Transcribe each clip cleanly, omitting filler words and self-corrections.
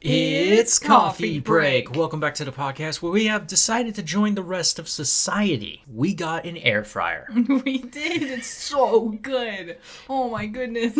It's coffee break. Welcome back to the podcast where we have decided to join the rest of society. We got an air fryer. We did. It's so good. Oh my goodness.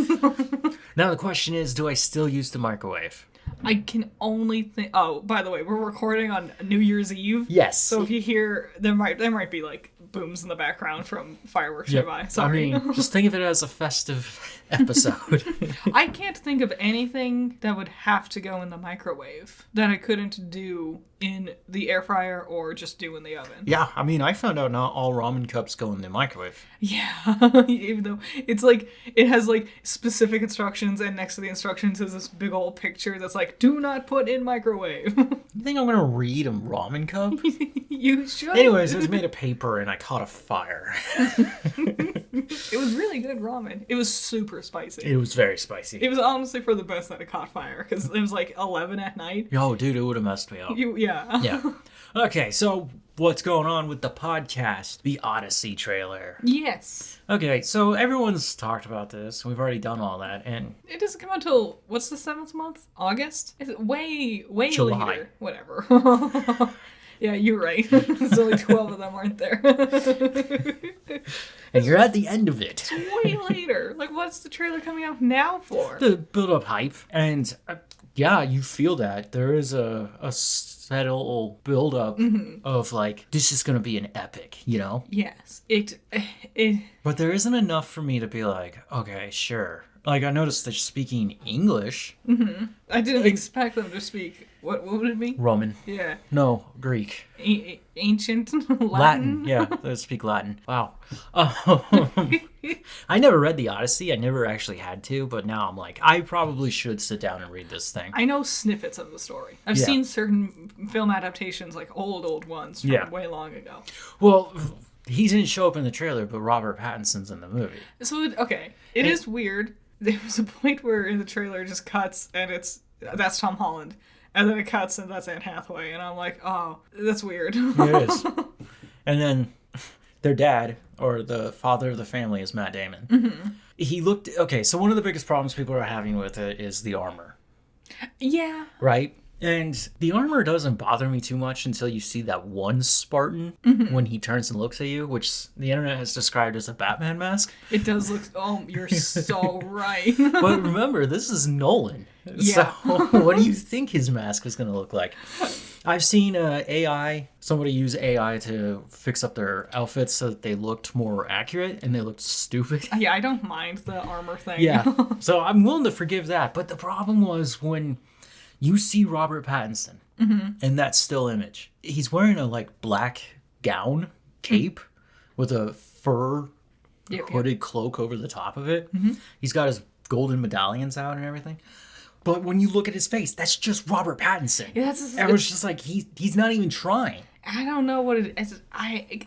Now the question is, do I still use the microwave? I can only think. Oh, by the way, we're recording on New Year's Eve. Yes. So if you hear, there might be like booms in the background from fireworks nearby. Sorry. I mean, just think of it as a festive episode. I can't think of anything that would have to go in the microwave that I couldn't do in the air fryer or just do in the oven. Yeah, I mean, I found out not all ramen cups go in the microwave. Yeah, even though it's like, it has like specific instructions, and next to the instructions is this big old picture that's like, do not put in microwave. You think I'm going to read a ramen cup? You should. Anyways, it was made of paper and I caught a fire. It was really good ramen. It was super spicy. It was very spicy. It was honestly for the best that it caught fire, because it was like 11 at night. Yo, dude, it would have messed me up. Yeah. Yeah. Okay, so what's going on with the podcast? The Odyssey trailer. Yes. Okay, so everyone's talked about this. We've already done all that, and It doesn't come out till, what's the 7th month? August? Is it way July. later? Whatever. Yeah, you're right. There's only 12 of them, aren't there? and you're at the end of it. Way later. Like, what's the trailer coming out now for? The build-up hype, and yeah, you feel that. There is a subtle build-up of, like, this is going to be an epic, you know? Yes. It But there isn't enough for me to be like, okay, sure. Like, I noticed they're speaking English. I didn't expect them to speak. What would it be? Roman. Yeah. No, Greek. Ancient Latin. Yeah, they speak Latin. Wow. I never read the Odyssey. I never actually had to, but now I'm like, I probably should sit down and read this thing. I know snippets of the story. I've seen certain film adaptations, like old ones from way long ago. Well, he didn't show up in the trailer, but Robert Pattinson's in the movie. So, it is weird. There was a point where in the trailer it just cuts, and that's Tom Holland. And then it cuts, and that's Anne Hathaway. And I'm like, oh, that's weird. It is. And then their dad, or the father of the family, is Matt Damon. He looked... Okay, so one of the biggest problems people are having with it is the armor. Yeah. Right? And the armor doesn't bother me too much until you see that one Spartan when he turns and looks at you, which the internet has described as a Batman mask. It does look... Oh, you're so right. But remember, this is Nolan. Yeah. So what do you think his mask is going to look like? I've seen somebody use AI to fix up their outfits so that they looked more accurate and they looked stupid. Yeah, I don't mind the armor thing. Yeah. So I'm willing to forgive that. But the problem was when you see Robert Pattinson in that still image, he's wearing a like black gown cape with a fur hooded cloak over the top of it. He's got his golden medallions out and everything. But when you look at his face, that's just Robert Pattinson. Yeah, Everyone's just like, he's not even trying. I don't know what it is.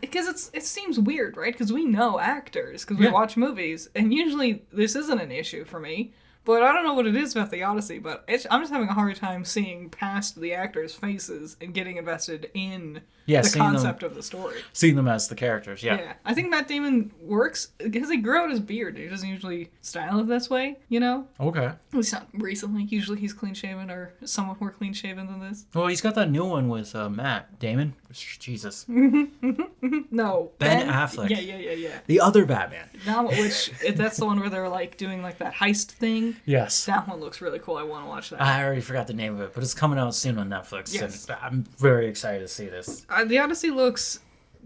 Because it seems weird, right? Because we know actors, because we watch movies, and usually this isn't an issue for me. But I don't know what it is about the Odyssey, but I'm just having a hard time seeing past the actors' faces and getting invested in the concept of the story. Seeing them as the characters, yeah. I think Matt Damon works because he grew out his beard. He doesn't usually style it this way, you know? Okay. At least not recently. Usually he's clean-shaven or somewhat more clean-shaven than this. Well, he's got that new one with Matt Damon. Jesus. No. Ben Affleck. Yeah. The other Batman. That's the one where they're like doing like that heist thing. Yes. That one looks really cool. I want to watch that. I already forgot the name of it, but it's coming out soon on Netflix. Yes. And I'm very excited to see this. The Odyssey looks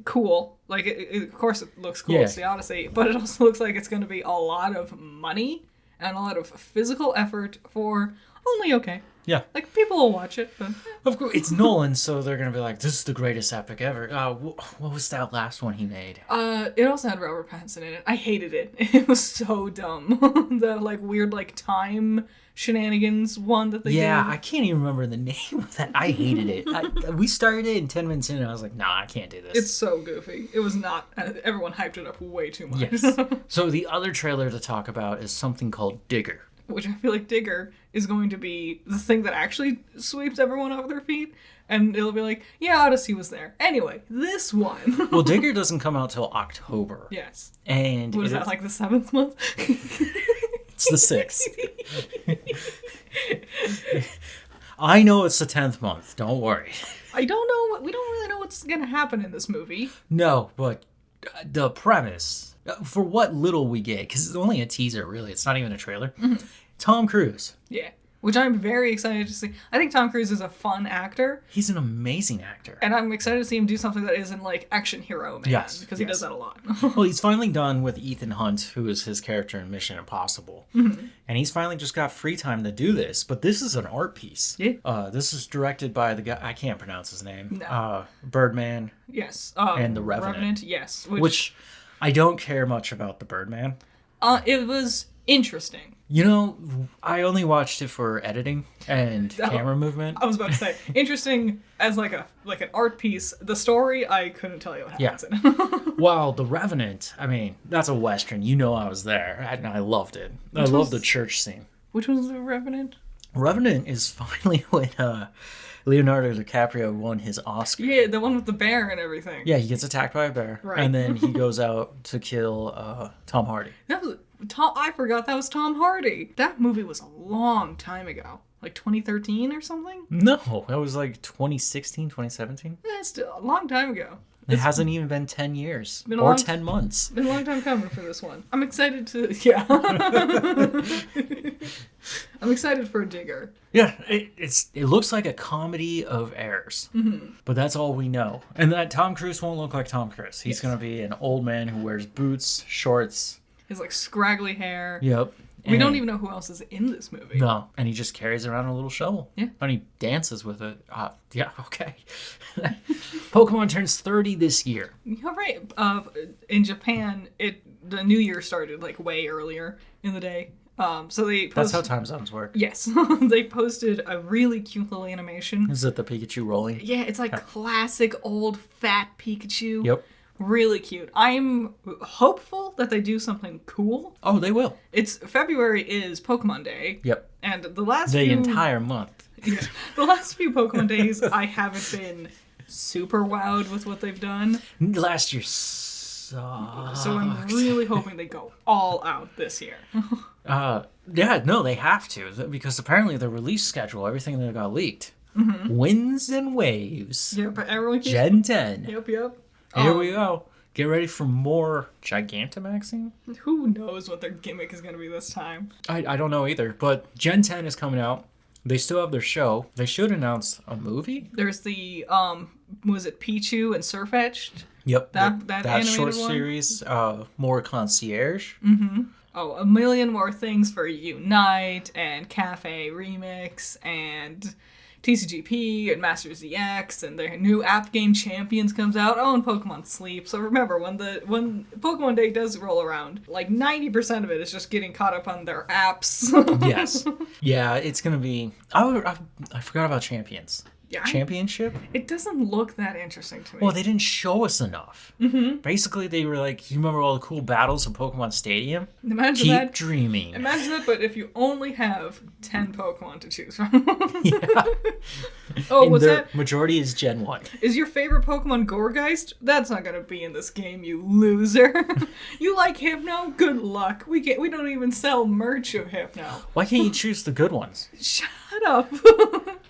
cool. Like, of course it looks cool. Yeah. It's the Odyssey. But it also looks like it's going to be a lot of money and a lot of physical effort for only okay. Yeah. Like, people will watch it, but... Of course, it's Nolan, so they're going to be like, this is the greatest epic ever. What was that last one he made? It also had Robert Pattinson in it. I hated it. It was so dumb. The, like, weird, like, time shenanigans one that they did. Yeah, I can't even remember the name of that. I hated it. We started it in 10 minutes in, and I was like, nah, I can't do this. It's so goofy. It was not... Everyone hyped it up way too much. Yes. So the other trailer to talk about is something called Digger. Which I feel like Digger is going to be the thing that actually sweeps everyone off their feet. And it'll be like, yeah, Odyssey was there. Anyway, this one. Well, Digger doesn't come out till October. Yes. And what is that, like the 7th month? It's the 6th. I know it's the 10th month. Don't worry. I don't know. We don't really know what's gonna happen in this movie. No, but the premise, for what little we get, because it's only a teaser, really. It's not even a trailer. Mm-hmm. Tom Cruise. Yeah. Which I'm very excited to see. I think Tom Cruise is a fun actor. He's an amazing actor. And I'm excited to see him do something that isn't like action hero man. Yes. Because he does that a lot. Well, he's finally done with Ethan Hunt, who is his character in Mission Impossible. Mm-hmm. And he's finally just got free time to do this. But this is an art piece. Yeah. This is directed by the guy, I can't pronounce his name. No. Birdman. Yes. And The Revenant. Yes. Which I don't care much about The Birdman. It was interesting. You know, I only watched it for editing and camera movement. I was about to say, interesting as like an art piece. The story, I couldn't tell you what happens in it. Well, The Revenant, I mean, that's a Western. You know I was there, and I loved it. I love the church scene. Which one's The Revenant? Revenant is finally when Leonardo DiCaprio won his Oscar. Yeah, the one with the bear and everything. Yeah, he gets attacked by a bear. Right. And then he goes out to kill Tom Hardy. That was I forgot that was Tom Hardy. That movie was a long time ago. Like 2013 or something? No, that was like 2016, 2017. Yeah, still a long time ago. It hasn't even been 10 years. Or 10 months. Been a long time coming for this one. I'm excited to... Yeah. I'm excited for a digger. Yeah, it looks like a comedy of errors. Mm-hmm. But that's all we know. And that Tom Cruise won't look like Tom Cruise. He's going to be an old man who wears boots, shorts. His like scraggly hair. Yep. We don't even know who else is in this movie. No, and he just carries around a little shovel. Yeah. And he dances with it. Yeah, okay. Pokemon turns 30 this year. You're right. In Japan, the new year started like way earlier in the day. So that's how time zones work. Yes. They posted a really cute little animation. Is it the Pikachu rolling? Yeah, it's like classic old fat Pikachu. Yep. Really cute. I'm hopeful that they do something cool. Oh, they will. February is Pokemon Day. Yep. And the entire month. Yeah, the last few Pokemon days, I haven't been super wowed with what they've done. Last year sucked. So I'm really hoping they go all out this year. Yeah, no, they have to, because apparently the release schedule, everything that got leaked. Mm-hmm. Winds and Waves. Yeah, but everyone keeps... Gen 10. Yep. Here we go. Get ready for more Gigantamaxing? Who knows what their gimmick is going to be this time? I don't know either, but Gen 10 is coming out. They still have their show. They should announce a movie. There's the, was it Pichu and Surfetched? Yep. That animated short one? series, more concierge. Mm-hmm. Oh, a million more things for Unite and Cafe Remix and... TCGP and Masters EX and their new app game Champions comes out. Oh, and Pokemon Sleep. So remember, when Pokemon Day does roll around, like 90% of it is just getting caught up on their apps. Yes. Yeah, it's gonna be. I forgot about Champions. Yeah, Championship? It doesn't look that interesting to me. Well, they didn't show us enough. Mm-hmm. Basically, they were like, you remember all the cool battles in Pokemon Stadium? Imagine Keep that. dreaming. Imagine that, but if you only have 10 Pokemon to choose from. Yeah. Oh, what's that? Majority is Gen 1. Is your favorite Pokemon Gourgeist? That's not going to be in this game, you loser. You like Hypno? Good luck. We don't even sell merch of Hypno. Why can't you choose the good ones? Shut up.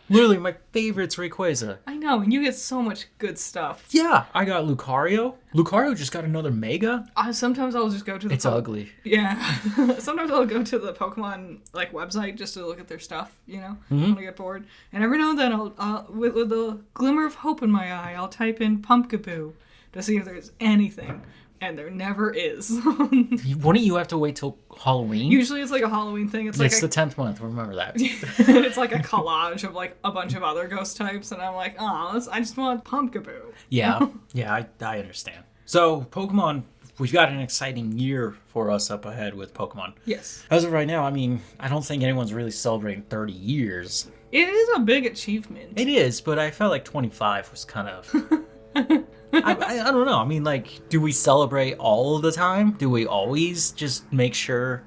Literally, my favorite's Rayquaza. I know, and you get so much good stuff. Yeah, I got Lucario. Lucario just got another Mega. Sometimes I'll just go to the... It's ugly. Yeah. Sometimes I'll go to the Pokemon website just to look at their stuff, when I get bored. And every now and then, I'll with a glimmer of hope in my eye, I'll type in Pumpkaboo to see if there's anything. And there never is. Wouldn't you have to wait till Halloween? Usually it's like a Halloween thing. It's the 10th month. Remember that. It's like a collage of like a bunch of other ghost types, and I'm like, I just want Pumpkaboo. Yeah, I understand. So Pokemon, we've got an exciting year for us up ahead with Pokemon. Yes. As of right now, I mean, I don't think anyone's really celebrating 30 years. It is a big achievement. It is, but I felt like 25 was kind of... I don't know. I mean, like, do we celebrate all the time? Do we always just make sure...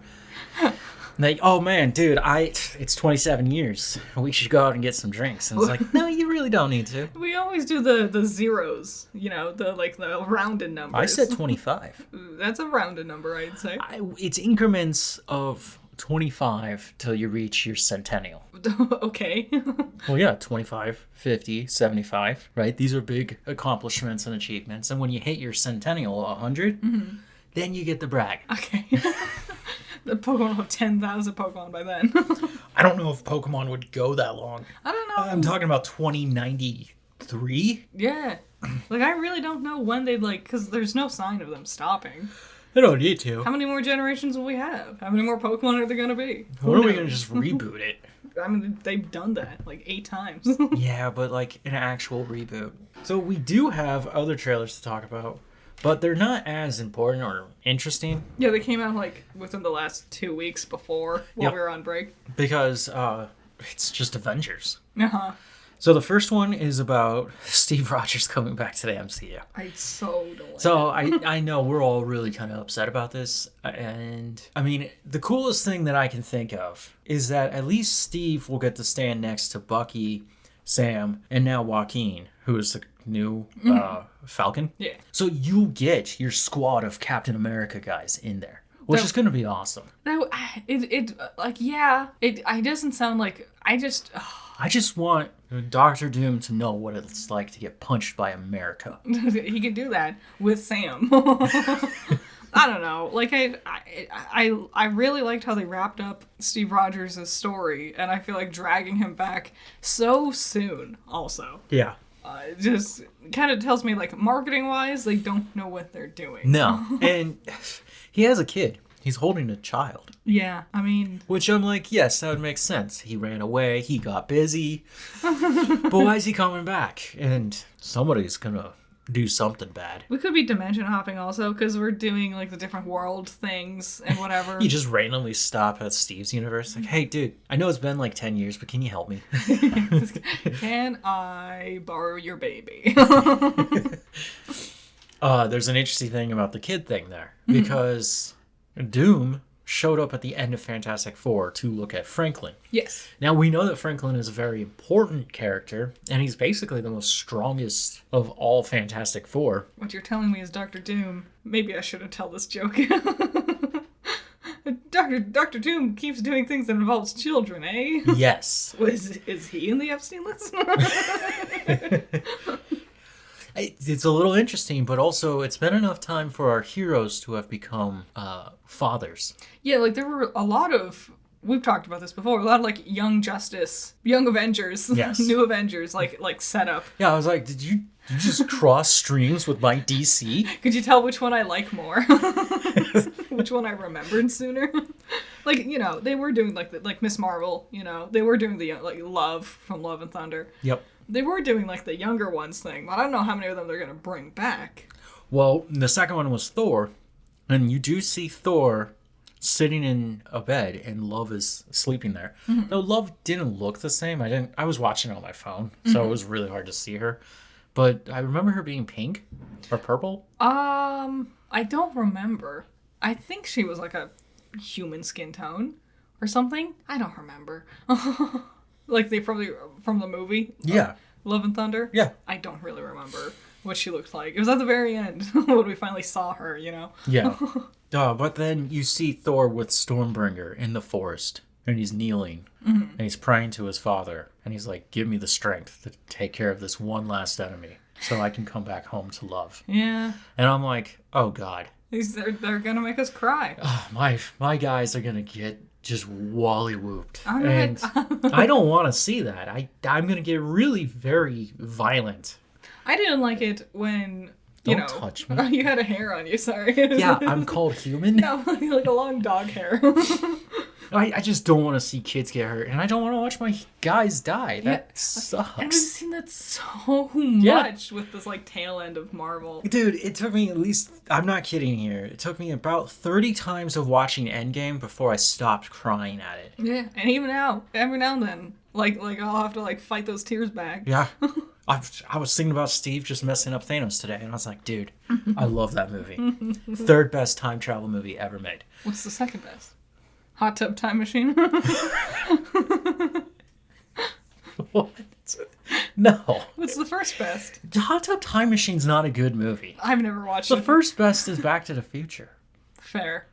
Like, oh man, dude, it's 27 years. We should go out and get some drinks. And it's like, no, you really don't need to. We always do the zeros, the rounded numbers. I said 25. That's a rounded number, I'd say. It's increments of 25 till you reach your centennial. Okay. Well, yeah, 25, 50, 75, right? These are big accomplishments and achievements. And when you hit your centennial, 100, then you get the brag. Okay. The Pokemon will have 10,000 Pokemon by then. I don't know if Pokemon would go that long. I don't know. I'm talking about 2093. Yeah. Like, I really don't know when they'd, like, because there's no sign of them stopping. They don't need to. How many more generations will we have? How many more Pokemon are there going to be? When are we going to just reboot it? I mean, they've done that, like, 8 times. Yeah, but, like, an actual reboot. So we do have other trailers to talk about, but they're not as important or interesting. Yeah, they came out, like, within the last 2 weeks before, while we were on break. Because, it's just Avengers. Uh-huh. So the first one is about Steve Rogers coming back to the MCU. I so don't like So I know we're all really kind of upset about this. And I mean, the coolest thing that I can think of is that at least Steve will get to stand next to Bucky, Sam, and now Joaquin, who is the new Falcon. Yeah. So you get your squad of Captain America guys in there, which is going to be awesome. No, it doesn't sound like, I just want Doctor Doom to know what it's like to get punched by America. he can do that with Sam. I don't know. Like, I really liked how they wrapped up Steve Rogers' story, and I feel like dragging him back so soon also. Yeah. It just kind of tells me, like, marketing-wise, they don't know what they're doing. No. And he has a kid. He's holding a child. Yeah, I mean... Which I'm like, yes, that would make sense. He ran away, he got busy. But why is he coming back? And somebody's gonna do something bad. We could be dimension hopping also, because we're doing, like, the different world things and whatever. You just randomly stop at Steve's universe. Like, hey, dude, I know it's been like 10 years, but can you help me? Can I borrow your baby? There's an interesting thing about the kid thing there. Because Doom showed up at the end of Fantastic Four to look at Franklin. Yes. Now, we know that Franklin is a very important character, and he's basically the most strongest of all Fantastic Four. What you're telling me is Dr. Doom. Maybe I shouldn't tell this joke. Dr. Doom keeps doing things that involves children, eh? Yes. Is he in the Epstein list? It's a little interesting, but also it's been enough time for our heroes to have become fathers. Yeah, like there were a lot of, we've talked about this before, a lot of like young Justice, young Avengers, yes. New Avengers, like setup. Yeah, I was like, did you just cross streams with my DC? Could you tell which one I like more? Which one I remembered sooner? Like, you know, they were doing like Miss Marvel, you know, they were doing the like Love from Love and Thunder. Yep. They were doing like the younger ones thing, but I don't know how many of them they're going to bring back. Well, the second one was Thor, and you do see Thor sitting in a bed, and Love is sleeping there. Mm-hmm. Though Love didn't look the same. I was watching it on my phone, so it was really hard to see her. But I remember her being pink or purple. I don't remember. I think she was like a human skin tone or something. I don't remember. Like they probably from the movie. Yeah. Love and Thunder. Yeah. I don't really remember what she looked like. It was at the very end when we finally saw her, you know. Yeah. But then you see Thor with Stormbringer in the forest, and he's kneeling, and he's praying to his father, and he's like, "Give me the strength to take care of this one last enemy, so I can come back home to love." Yeah. And I'm like, "Oh God, they're gonna make us cry." My guys are gonna get just wally whooped, and I don't want to see that. I'm gonna get really very violent. I didn't like it when Don't touch me. You had a hair on you. Sorry. Yeah, I'm called human. No, like a long dog hair. I just don't want to see kids get hurt, and I don't want to watch my guys die. That sucks. And we've seen that so much with this like tail end of Marvel. Dude, it took me at least, I'm not kidding here, it took me about 30 times of watching Endgame before I stopped crying at it. Yeah, and even now, every now and then, like I'll have to like fight those tears back. Yeah. I was thinking about Steve just messing up Thanos today, and I was like, dude, I love that movie. Third best time travel movie ever made. What's the second best? Hot Tub Time Machine? What? No. What's the first best? Hot Tub Time Machine's not a good movie. I've never watched it. The first best is Back to the Future. Fair.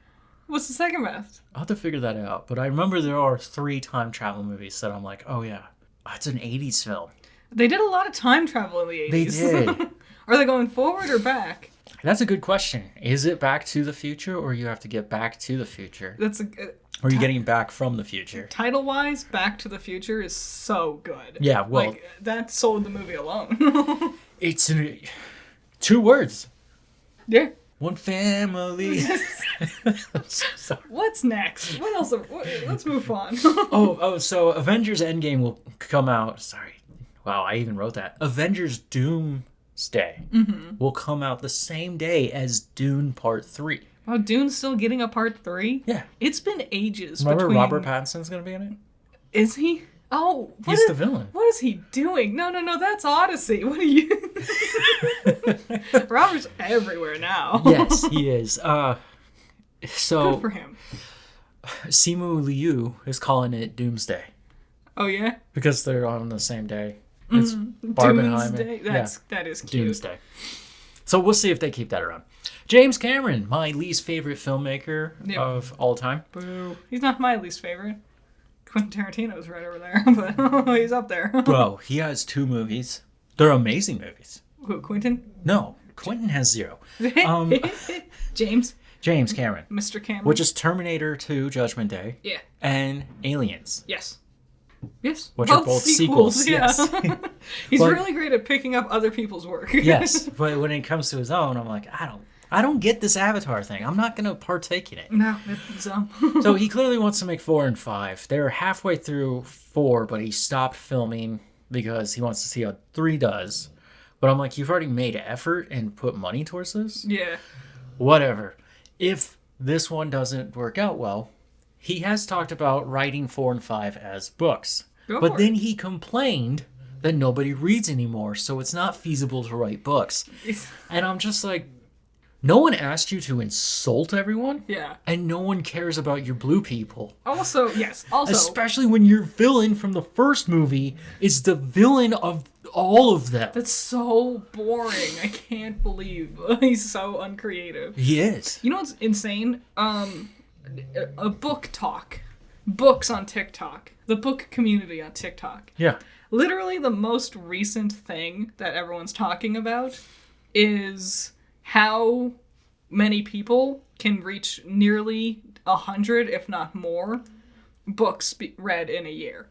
What's the second best? I'll have to figure that out. But I remember there are 3 time travel movies that I'm like, oh yeah, it's an 80s film. They did a lot of time travel in the 80s. They did. Are they going forward or back? That's a good question. Is it Back to the Future, or you have to get back to the future? That's a... Or are you getting back from the future? Title-wise, Back to the Future is so good. Yeah, well... Like, that sold the movie alone. It's 2 words. Yeah. One family. So, What's next? What else? Let's move on. So Avengers Endgame will come out. Sorry. Wow, I even wrote that. Avengers Doomsday will come out the same day as Dune Part 3. Oh, Dune's still getting a Part 3? Yeah. It's been ages. Remember Robert Pattinson's going to be in it? Is he? Oh, he's the villain. What is he doing? No, that's Odyssey. What are you? Robert's everywhere now. Yes, he is. So good for him. Simu Liu is calling it Doomsday. Oh yeah, because they're on the same day. It's Barbenheimer. That is cute. Doomsday. So we'll see if they keep that around. James Cameron, my least favorite filmmaker of all time. Boo. He's not my least favorite. Quentin Tarantino's right over there, but he's up there. Bro, he has 2 movies. They're amazing movies. Who, Quentin? No, Quentin has 0. James Cameron. Mr. Cameron. Which is Terminator 2, Judgment Day. Yeah. And Aliens. Yes. Which are both sequels. Yeah. Yes. He's really great at picking up other people's work. Yes, but when it comes to his own, I'm like, I don't get this Avatar thing. I'm not going to partake in it. No, it's So he clearly wants to make 4 and 5. They're halfway through 4, but he stopped filming because he wants to see how 3 does. But I'm like, you've already made effort and put money towards this? Yeah. Whatever. If this one doesn't work out well, he has talked about writing 4 and 5 as books. But then he complained that nobody reads anymore, so it's not feasible to write books. And I'm just like, no one asked you to insult everyone. Yeah. And no one cares about your blue people. Also, yes. Especially when your villain from the first movie is the villain of all of them. That's so boring. I can't believe he's so uncreative. He is. You know what's insane? A book talk. Books on TikTok. The book community on TikTok. Yeah. Literally the most recent thing that everyone's talking about is how many people can reach nearly 100, if not more, books read in a year.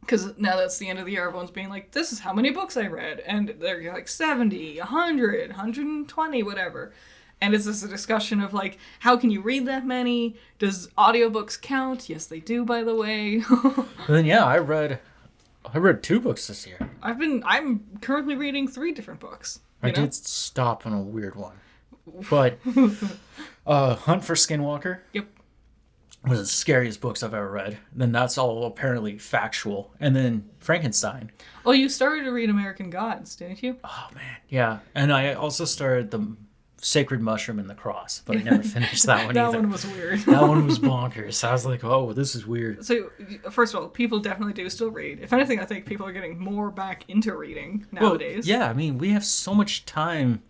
Because now that's the end of the year, everyone's being like, this is how many books I read. And they're like 70, 100, 120, whatever. And it's just a discussion of like, how can you read that many? Does audiobooks count? Yes, they do, by the way. And then I read 2 books this year. I'm currently reading 3 different books. I did stop on a weird one. But Hunt for Skinwalker. Yep. Was the scariest books I've ever read. Then that's all apparently factual. And then Frankenstein. Oh, you started to read American Gods, didn't you? Oh, man. Yeah. And I also started the Sacred Mushroom and the Cross, but I never finished that one either. That one was weird. That one was bonkers. I was like, oh, this is weird. So, first of all, people definitely do still read. If anything, I think people are getting more back into reading nowadays. Well, yeah, I mean, we have so much time,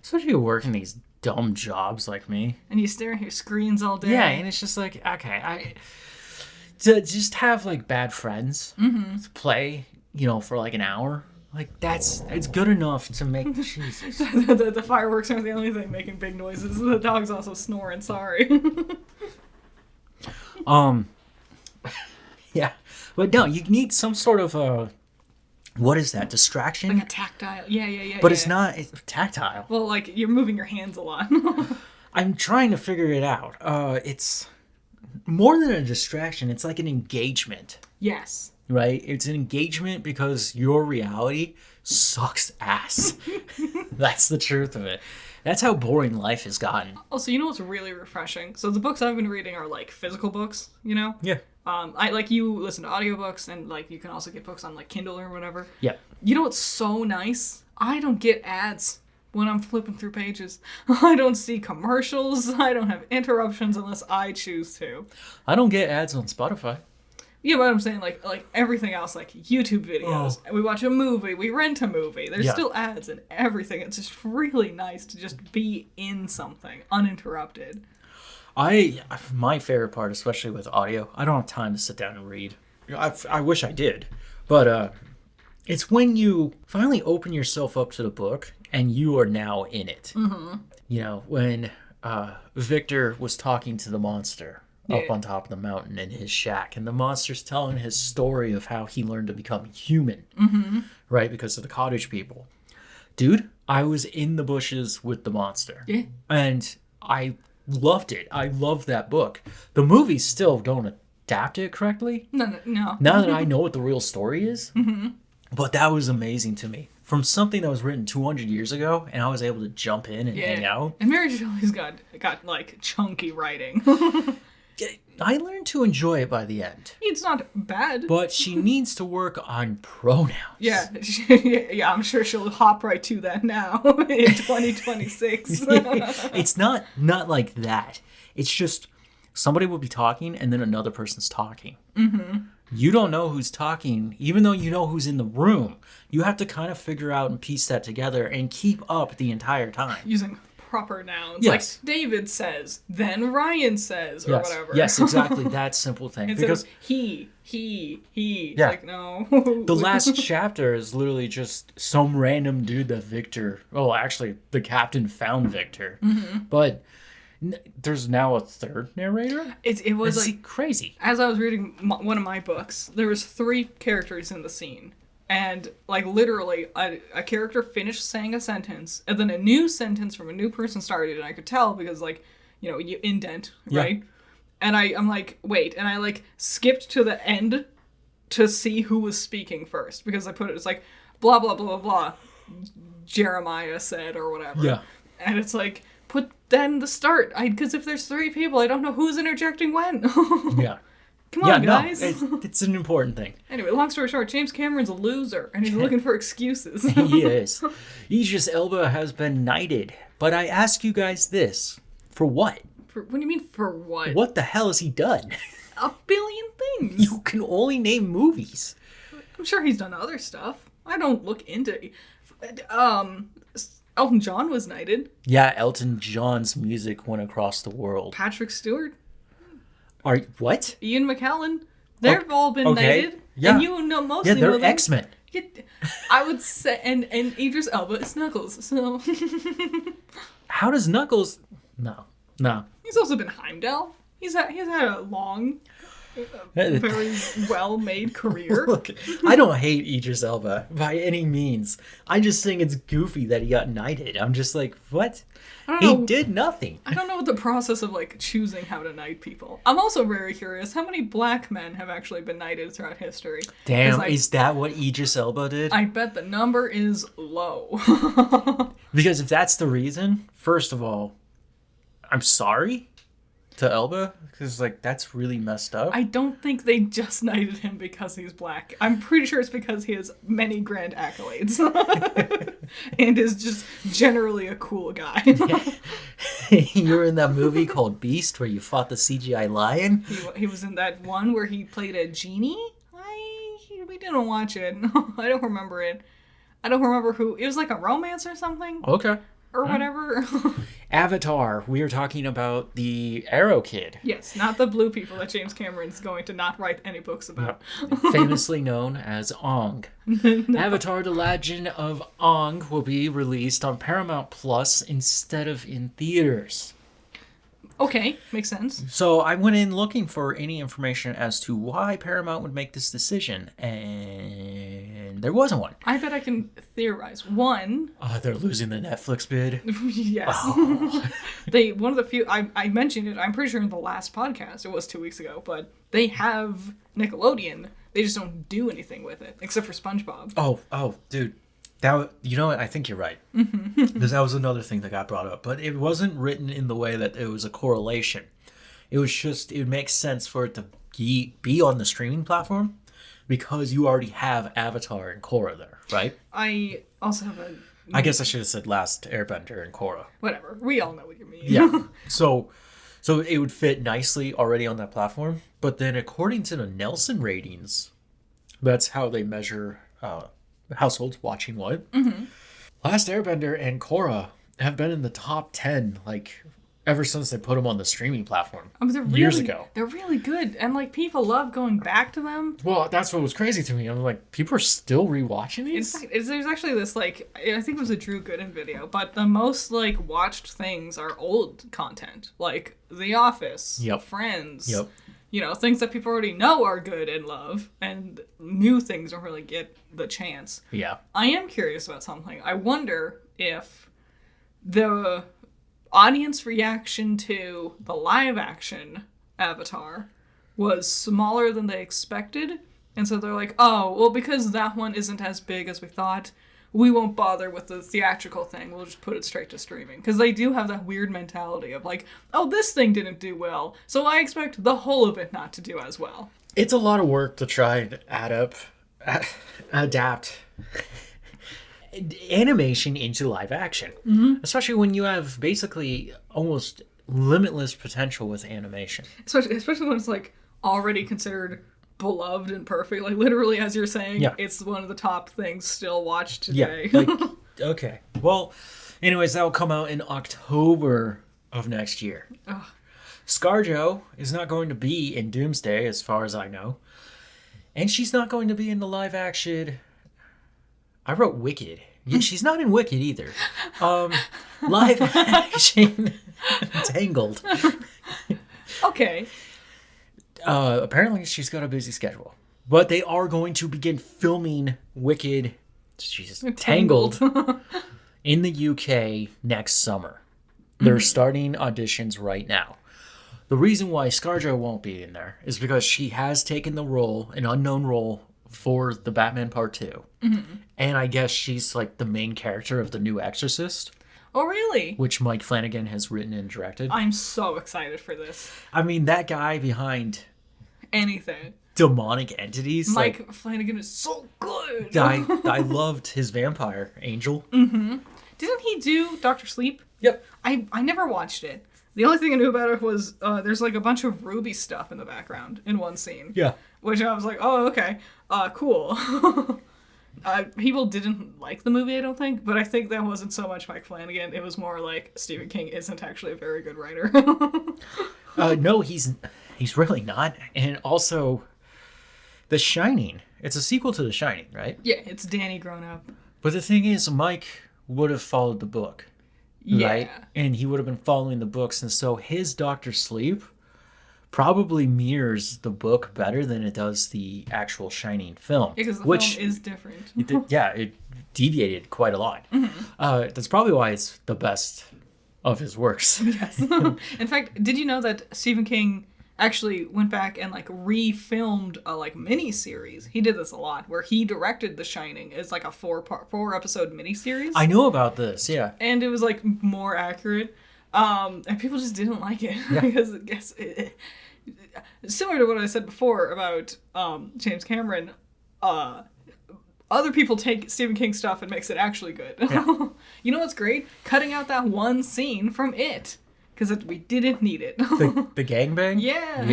especially working these dumb jobs like me. And you stare at your screens all day. Yeah, and it's just like, okay, to just have like bad friends to play, for like an hour. Like, it's good enough to make... Jesus. The fireworks aren't the only thing making big noises. The dog's also snoring, sorry. Yeah. But no, you need some sort of what is that? Distraction? Like a tactile. Yeah. But it's not tactile. Well, like, you're moving your hands a lot. I'm trying to figure it out. It's more than a distraction. It's like an engagement. Yes. Right? It's an engagement because your reality sucks ass. That's the truth of it. That's how boring life has gotten. Also, you know what's really refreshing? So the books I've been reading are like physical books, Yeah. I like you listen to audiobooks and like you can also get books on like Kindle or whatever. Yeah. You know what's so nice? I don't get ads when I'm flipping through pages. I don't see commercials. I don't have interruptions unless I choose to. I don't get ads on Spotify. Yeah, but I'm saying, like everything else, like YouTube videos. We watch a movie, we rent a movie. There's still ads and everything. It's just really nice to just be in something uninterrupted. My favorite part, especially with audio, I don't have time to sit down and read. I wish I did, but it's when you finally open yourself up to the book and you are now in it. Mm-hmm. You know, when Victor was talking to the monster up on top of the mountain in his shack, and the monster's telling his story of how he learned to become human, right? Because of the cottage people. Dude, I was in the bushes with the monster. Yeah. And I loved it. I love that book. The movies still don't adapt it correctly. No. Now that I know what the real story is. Mm-hmm. But that was amazing to me. From something that was written 200 years ago, and I was able to jump in and hang out. And Mary Shelley's got like chunky writing. I learned to enjoy it by the end. It's not bad. But she needs to work on pronouns. Yeah, I'm sure she'll hop right to that now in 2026. It's not like that. It's just somebody will be talking and then another person's talking. Mm-hmm. You don't know who's talking, even though you know who's in the room. You have to kind of figure out and piece that together and keep up the entire time. Using proper nouns. Yes. Like David says, then Ryan says, or whatever. Yes, exactly. That simple thing. Instead because of he. Yeah. Like, no. The last chapter is literally just some random dude that Victor... Oh, actually, the captain found Victor. Mm-hmm. But... There's now a third narrator? It was it's like crazy. As I was reading one of my books, there was 3 characters in the scene. And like literally a character finished saying a sentence and then a new sentence from a new person started, and I could tell because like, you know, you indent, right? And I'm like, wait, and I like skipped to the end to see who was speaking first because I put it's like blah blah blah blah blah Jeremiah said or whatever. Yeah. And it's like put then the start. Because if there's 3 people, I don't know who's interjecting when. Yeah. Come on, guys. No, it's an important thing. Anyway, long story short, James Cameron's a loser, and he's looking for excuses. He is. Idris Elba has been knighted. But I ask you guys this. For what? What do you mean, for what? What the hell has he done? A billion things. You can only name movies. I'm sure he's done other stuff. I don't look into... Elton John was knighted. Yeah, Elton John's music went across the world. Patrick Stewart. What? Ian McKellen. They've all been knighted. Yeah. And you know mostly. Yeah, they're X-Men. I would say, and Idris Elba is Knuckles, so... How does Knuckles... No. He's also been Heimdall. He's had a long... very well-made career. Look, I don't hate Idris Elba by any means. I just think it's goofy that he got knighted. I'm just like, what? He did nothing. I don't know what the process of like choosing how to knight people. I'm also very curious how many black men have actually been knighted throughout history. Damn, is that what Idris Elba did? I bet the number is low. Because if that's the reason, first of all, I'm sorry to Elba, because like that's really messed up. I don't think they just knighted him because he's black. I'm pretty sure it's because he has many grand accolades and is just generally a cool guy. You were in that movie called Beast where you fought the CGI lion. He was in that one where he played a genie. We didn't watch it. I don't remember it. I don't remember who. It was like a romance or something. Okay. Or whatever. Avatar. We are talking about the Arrow Kid. Yes, not the blue people that James Cameron's going to not write any books about. No. Famously known as Aang. No. Avatar: The Legend of Aang will be released on Paramount Plus instead of in theaters. Okay, makes sense. So I went in looking for any information as to why Paramount would make this decision, and there wasn't one. I bet I can theorize. One... they're losing the Netflix bid? Yes. Oh. One of the few... I mentioned it, I'm pretty sure in the last podcast, it was 2 weeks ago, but they have Nickelodeon. They just don't do anything with it, except for SpongeBob. Oh, dude. You know what? I think you're right. Because that was another thing that got brought up. But it wasn't written in the way that it was a correlation. It was just, it makes sense for it to be on the streaming platform because you already have Avatar and Korra there, right? I also have a... I guess I should have said Last Airbender and Korra. Whatever. We all know what you mean. Yeah. So it would fit nicely already on that platform. But then according to the Nielsen ratings, that's how they measure... households watching what. Mm-hmm. Last Airbender and Korra have been in the top 10 like ever since they put them on the streaming platform They're years ago. They're really good, and like people love going back to them. Well, that's what was crazy to me. I'm like, people are still rewatching these? There's actually this, like, I think it was a Drew Gooden video, but the most, like, watched things are old content. Like, The Office, Friends, things that people already know are good and love, and new things don't really get the chance. Yeah. I am curious about something. I wonder if the audience reaction to the live-action Avatar was smaller than they expected. And so they're like, oh, well, because that one isn't as big as we thought, we won't bother with the theatrical thing. We'll just put it straight to streaming. Because they do have that weird mentality of like, oh, this thing didn't do well, so I expect the whole of it not to do as well. It's a lot of work to try and adapt animation into live action. Mm-hmm. Especially when you have basically almost limitless potential with animation. Especially when it's like already considered beloved and perfect, like literally, as you're saying, it's one of the top things still watched today. Yeah, like, okay. Well, anyways, that will come out in October of next year. Ugh. ScarJo is not going to be in Doomsday, as far as I know, and she's not going to be in the live action. I wrote Wicked. Yeah, she's not in Wicked either. Live action Tangled. Okay. Apparently she's got a busy schedule, but they are going to begin filming Wicked, Tangled in the UK next summer. They're starting auditions right now. The reason why ScarJo won't be in there is because she has taken the role, an unknown role, for the Batman Part 2. Mm-hmm. And I guess she's like the main character of The New Exorcist. Oh, really? Which Mike Flanagan has written and directed. I'm so excited for this. I mean, that guy behind anything. Demonic entities. Mike Flanagan is so good. I loved his Vampire Angel. Mm-hmm. Didn't he do Dr. Sleep? Yep. I never watched it. The only thing I knew about it was there's like a bunch of Ruby stuff in the background in one scene. Yeah. Which I was like, oh, okay. Cool. People didn't like the movie, I don't think, but I think that wasn't so much Mike Flanagan. It was more like Stephen King isn't actually a very good writer. No, he's really not. And also, The Shining. It's a sequel to The Shining, right? Yeah, it's Danny grown up. But the thing is, Mike would have followed the book. Right? Yeah. And he would have been following the books, and so his Dr. Sleep probably mirrors the book better than it does the actual Shining film. Because the film is different. It deviated quite a lot. Mm-hmm. That's probably why it's the best of his works. Yes. In fact, did you know that Stephen King actually went back and like refilmed a like mini-series? He did this a lot, where he directed The Shining as like a 4-episode mini-series. I know about this, yeah. And it was like more accurate. And people just didn't like it. Yeah. Because I guess similar to what I said before about James Cameron, other people take Stephen King stuff and makes it actually good. Yeah. You know what's great? Cutting out that one scene from It. Because we didn't need it. The gangbang? Yeah.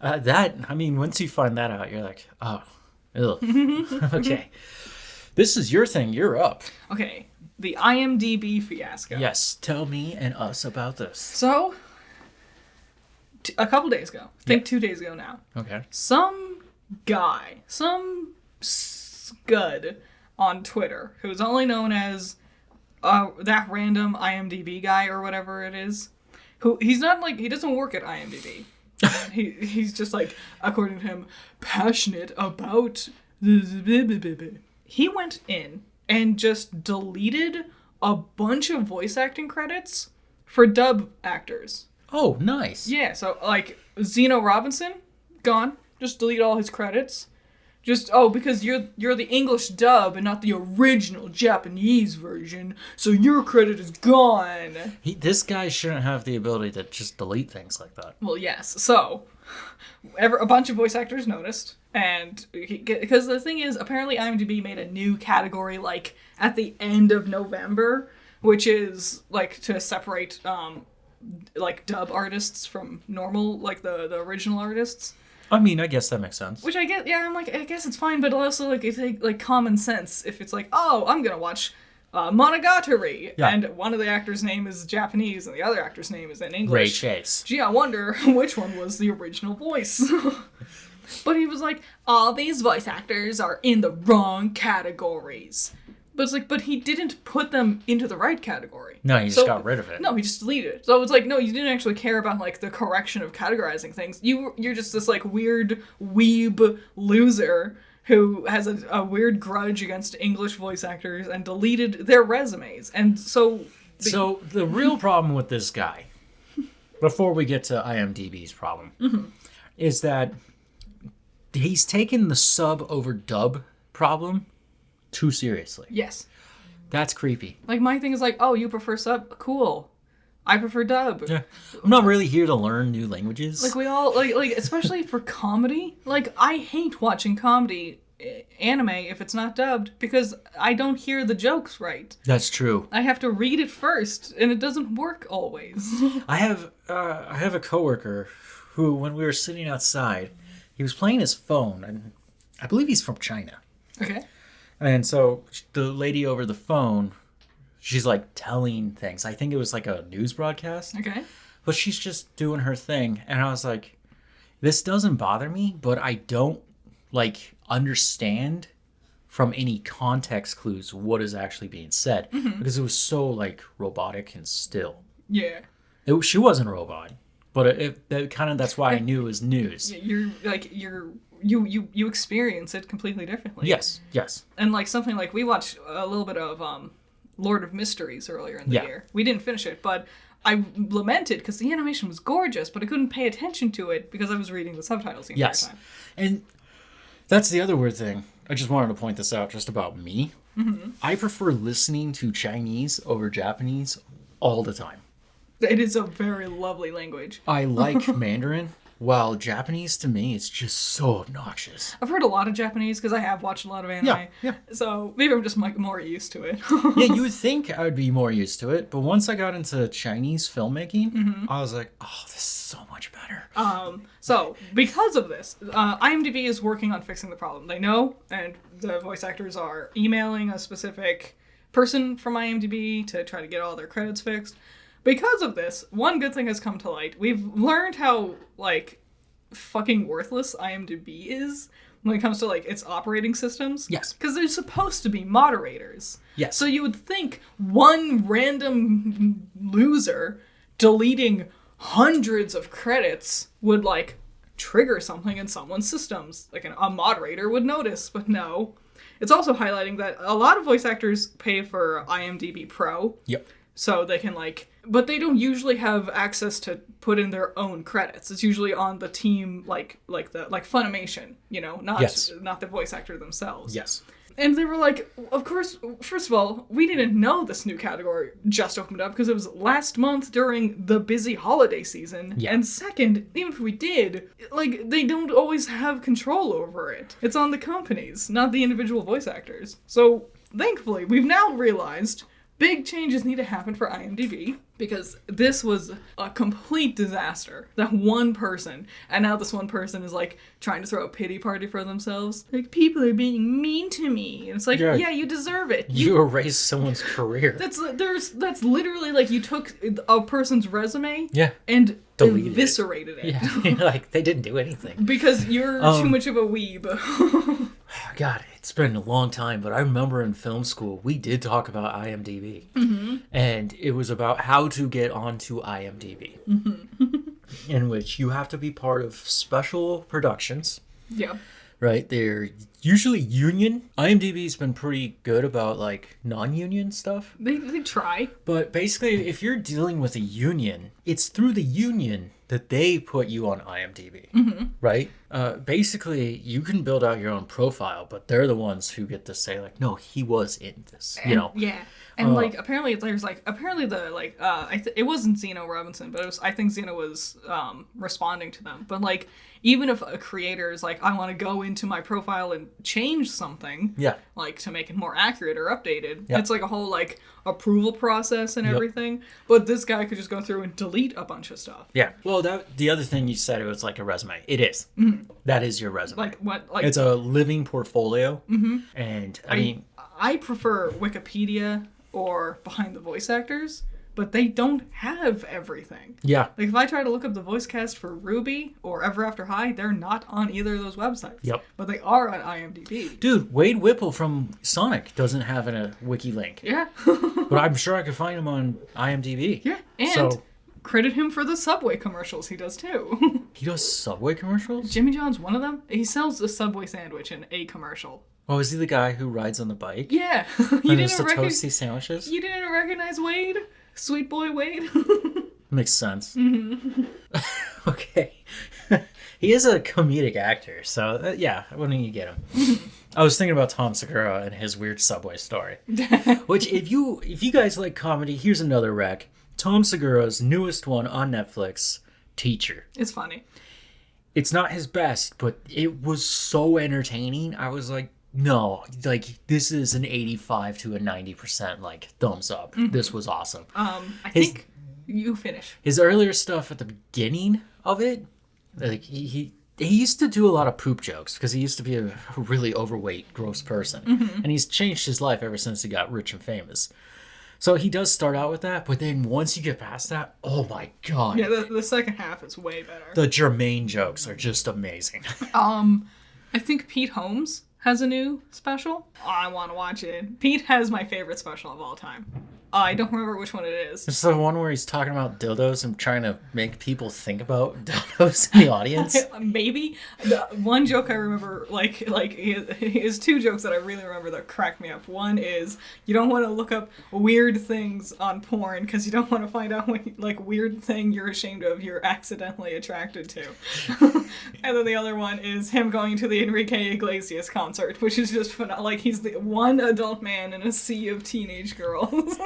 Yeah. Once you find that out, you're like, oh, ugh. Okay. This is your thing. You're up. Okay. The iMDB fiasco. Yes. Tell me and us about this. So, a couple days ago, I think 2 days ago now. Okay. Some guy, some scud on Twitter, who's only known as that random IMDb guy or whatever it is, who he doesn't work at IMDb. He's just like, according to him, passionate about he went in and just deleted a bunch of voice acting credits for dub actors. Oh, nice. Yeah, so like Zeno Robinson, gone. Just delete all his credits. Just, because you're the English dub and not the original Japanese version, so your credit is gone. This guy shouldn't have the ability to just delete things like that. Well, yes. So, a bunch of voice actors noticed, and because the thing is, apparently IMDb made a new category, like, at the end of November, which is, like, to separate, like, dub artists from normal, like, the original artists. I guess that makes sense. Which I guess, yeah, I guess it's fine, but also, like, it's like common sense. If it's like, oh, I'm gonna watch Monogatari, Yeah. and one of the actors' name is Japanese, and the other actor's name is in English. Ray Chase. Gee, I wonder which one was the original voice. But he was like, all these voice actors are in the wrong categories. But it's like, but he didn't put them into the right category. No, he just got rid of it. No, he just deleted it. So it's like, no, you didn't actually care about like the correction of categorizing things. You're just this like weird weeb loser who has a weird grudge against English voice actors and deleted their resumes. And so... So the real problem with this guy, before we get to IMDb's problem, is that he's taken the sub over dub problem too seriously. Yes. That's creepy. Like, my thing is like, oh, you prefer sub? Cool. I prefer dub. Yeah. I'm not really here to learn new languages. Like, we all, like especially for comedy, like, I hate watching comedy anime if it's not dubbed because I don't hear the jokes right. That's true. I have to read it first, and it doesn't work always. I have a coworker who, when we were sitting outside, he was playing his phone, and I believe he's from China. Okay. And so the lady over the phone, she's like telling things. I think it was like a news broadcast. Okay. But she's just doing her thing. And I was like, this doesn't bother me, but I don't like understand from any context clues what is actually being said. Because it was so like robotic and still. Yeah. She wasn't a robot. But that's why I knew it was news. You experience it completely differently. Yes. And like something like we watched a little bit of Lord of Mysteries earlier in the year. We didn't finish it, but I lamented because the animation was gorgeous, but I couldn't pay attention to it because I was reading the subtitles the entire time. And that's the other weird thing. I just wanted to point this out just about me. I prefer listening to Chinese over Japanese all the time. It is a very lovely language. I like Mandarin, while Japanese to me is just so obnoxious. I've heard a lot of Japanese because I have watched a lot of anime. Yeah. So maybe I'm just like more used to it. Yeah, you would think I would be more used to it, but once I got into Chinese filmmaking, I was like, oh, this is so much better. So because of this, IMDb is working on fixing the problem. They know, and the voice actors are emailing a specific person from IMDb to try to get all their credits fixed. Because of this, one good thing has come to light. We've learned how, like, fucking worthless IMDb is when it comes to, like, its operating systems. Yes. Because they're supposed to be moderators. Yes. So you would think one random loser deleting hundreds of credits would, like, trigger something in someone's systems. Like, a moderator would notice, but no. It's also highlighting that a lot of voice actors pay for IMDb Pro. Yep. So they can, like... But they don't usually have access to put in their own credits. It's usually on the team, like Funimation, you know, not the voice actor themselves. Yes. And they were like, of course, first of all, we didn't know this new category just opened up because it was last month during the busy holiday season. Yeah. And second, even if we did, like, they don't always have control over it. It's on the companies, not the individual voice actors. So, thankfully, we've now realized big changes need to happen for IMDb because this was a complete disaster. That one person, and now this one person is like trying to throw a pity party for themselves. Like, people are being mean to me. And it's like, yeah, you deserve it. You erased someone's career. That's literally like you took a person's resume and eviscerated it. Yeah, like they didn't do anything. Because you're too much of a weeb. God, it's been a long time, but I remember in film school, we did talk about IMDb. And it was about how to get onto IMDb. In which you have to be part of special productions. Yeah. Right? They're usually union. IMDb's been pretty good about, like, non-union stuff. They try. But basically, if you're dealing with a union, it's through the union that they put you on IMDb, right? Basically, you can build out your own profile, but they're the ones who get to say, like, no, he was in this, you know? Yeah. And, like, apparently it wasn't Zeno Robinson, but I think Zeno was responding to them. But, like, even if a creator is like, I want to go into my profile and change something, like, to make it more accurate or updated, it's like a whole, like, approval process and everything. But this guy could just go through and delete a bunch of stuff. Yeah. Well, the other thing you said, it was like a resume. It is. That is your resume. Like, what? Like, it's a living portfolio. And, I mean... I prefer Wikipedia or behind the voice actors, but they don't have everything. Yeah. Like, if I try to look up the voice cast for Ruby or Ever After High, they're not on either of those websites. Yep. But they are on IMDb. Dude, Wade Whipple from Sonic doesn't have a wiki link. Yeah. But I'm sure I could find him on IMDb. Yeah, and credit him for the Subway commercials he does, too. He does Subway commercials? Jimmy John's one of them. He sells a Subway sandwich in a commercial. Oh, is he the guy who rides on the bike? Yeah. And it's the toasty sandwiches? You didn't recognize Wade? Sweet boy Wade? Makes sense. Mm-hmm. Okay. He is a comedic actor, so yeah, why don't you get him? I was thinking about Tom Segura and his weird Subway story. Which, if you guys like comedy, here's another rec. Tom Segura's newest one on Netflix, Teacher. It's funny. It's not his best, but it was so entertaining. I was like, no, like, this is an 85 to a 90%, like, thumbs up. Mm-hmm. This was awesome. I think you finish. His earlier stuff at the beginning of it, like, he used to do a lot of poop jokes because he used to be a really overweight, gross person. Mm-hmm. And he's changed his life ever since he got rich and famous. So he does start out with that, but then once you get past that, oh my god. Yeah, the second half is way better. The Jermaine jokes are just amazing. I think Pete Holmes has a new special. Oh, I want to watch it. Pete has my favorite special of all time. I don't remember which one it is. It's the one where he's talking about dildos and trying to make people think about dildos in the audience. Maybe. The one joke I remember, like his two jokes that I really remember that cracked me up. One is, you don't want to look up weird things on porn because you don't want to find out what, like, weird thing you're ashamed of you're accidentally attracted to. And then the other one is him going to the Enrique Iglesias concert, which is just phenomenal. Like, he's the one adult man in a sea of teenage girls.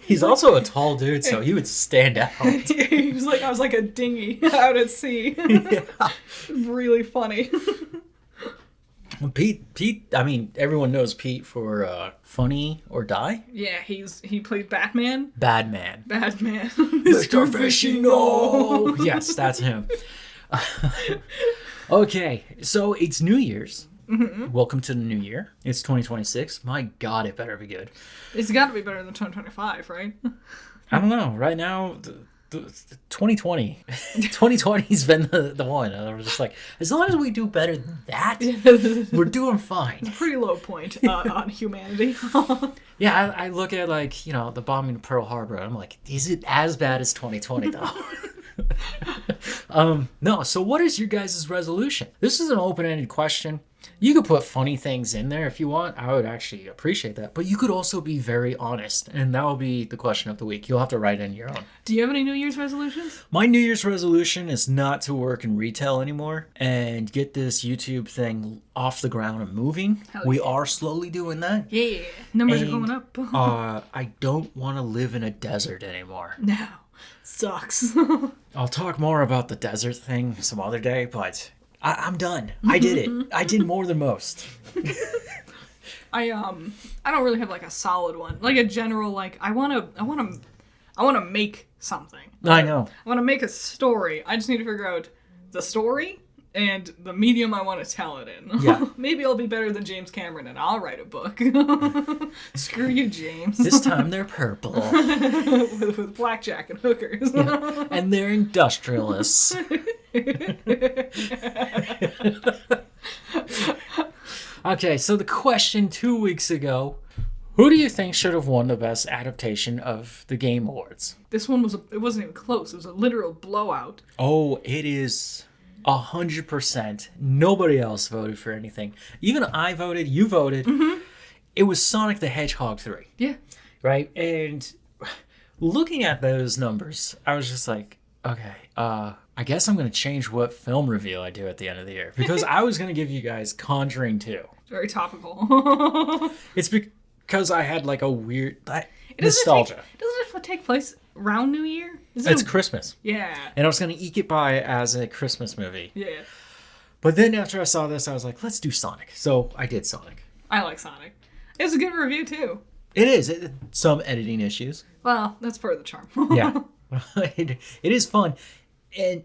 He's also a tall dude, so he would stand out. He was like, I was like a dinghy out at sea. Yeah. Really funny. Pete, I mean, everyone knows Pete for Funny or Die. Yeah, he played Batman. Badman. Mr. Fishy, no! Yes, that's him. Okay, so it's New Year's. Mm-hmm. Welcome to the new year. It's 2026. My God, it better be good. It's got to be better than 2025, right? I don't know. Right now, 2020. 2020's been the one. I was just like, as long as we do better than that, we're doing fine. It's a pretty low point on humanity. Yeah, I look at, like, you know, the bombing of Pearl Harbor, and I'm like, is it as bad as 2020 though? No, so what is your guys' resolution? This is an open-ended question. You could put funny things in there if you want. I would actually appreciate that. But you could also be very honest, and that will be the question of the week. You'll have to write in your own. Do you have any New Year's resolutions? My New Year's resolution is not to work in retail anymore and get this YouTube thing off the ground and moving. We are slowly doing that. Yeah, numbers are going up. I don't want to live in a desert anymore. No, sucks. I'll talk more about the desert thing some other day, but I'm done. I did it. I did more than most. I don't really have like a solid one. Like a general, like I wanna make something. I know. I wanna make a story. I just need to figure out the story and the medium I want to tell it in. Yeah. Maybe I'll be better than James Cameron and I'll write a book. Screw you, James. This time they're purple. with blackjack and hookers. Yeah. And they're industrialists. Okay, so the question 2 weeks ago, who do you think should have won the best adaptation of the Game Awards? This one it wasn't even close. It was a literal blowout. Oh, it is 100%. Nobody else voted for anything. Even I voted, you voted. Mm-hmm. It was Sonic the Hedgehog 3. Yeah. Right? And looking at those numbers, I was just like, okay, I guess I'm going to change what film review I do at the end of the year. Because I was going to give you guys Conjuring 2. Very topical. It's because I had like a weird nostalgia. Doesn't it take place around New Year? It's Christmas. Yeah. And I was going to eke it by as a Christmas movie. Yeah. But then after I saw this, I was like, let's do Sonic. So I did Sonic. I like Sonic. It's a good review, too. It is. Some editing issues. Well, that's part of the charm. Yeah. It is fun. And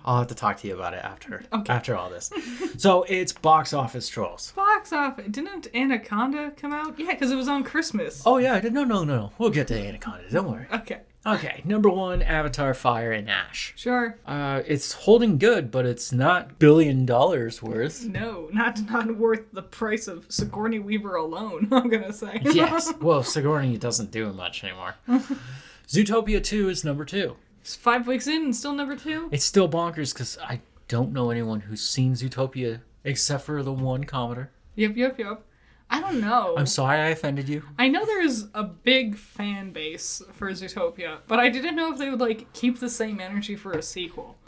I'll have to talk to you about it after all this. So it's Box Office Trolls. box office, didn't Anaconda come out? Yeah, because it was on Christmas. Oh, yeah. No. We'll get to Anaconda. Don't worry. Okay. Okay, number 1, Avatar Fire and Ash. Sure. It's holding good, but it's not $1 billion worth. No, not worth the price of Sigourney Weaver alone, I'm going to say. Yes. Well, Sigourney doesn't do much anymore. Zootopia 2 is number 2. It's 5 weeks in and still number 2? It's still bonkers because I don't know anyone who's seen Zootopia except for the one commenter. Yep. I don't know. I'm sorry I offended you. I know there's a big fan base for Zootopia, but I didn't know if they would, like, keep the same energy for a sequel.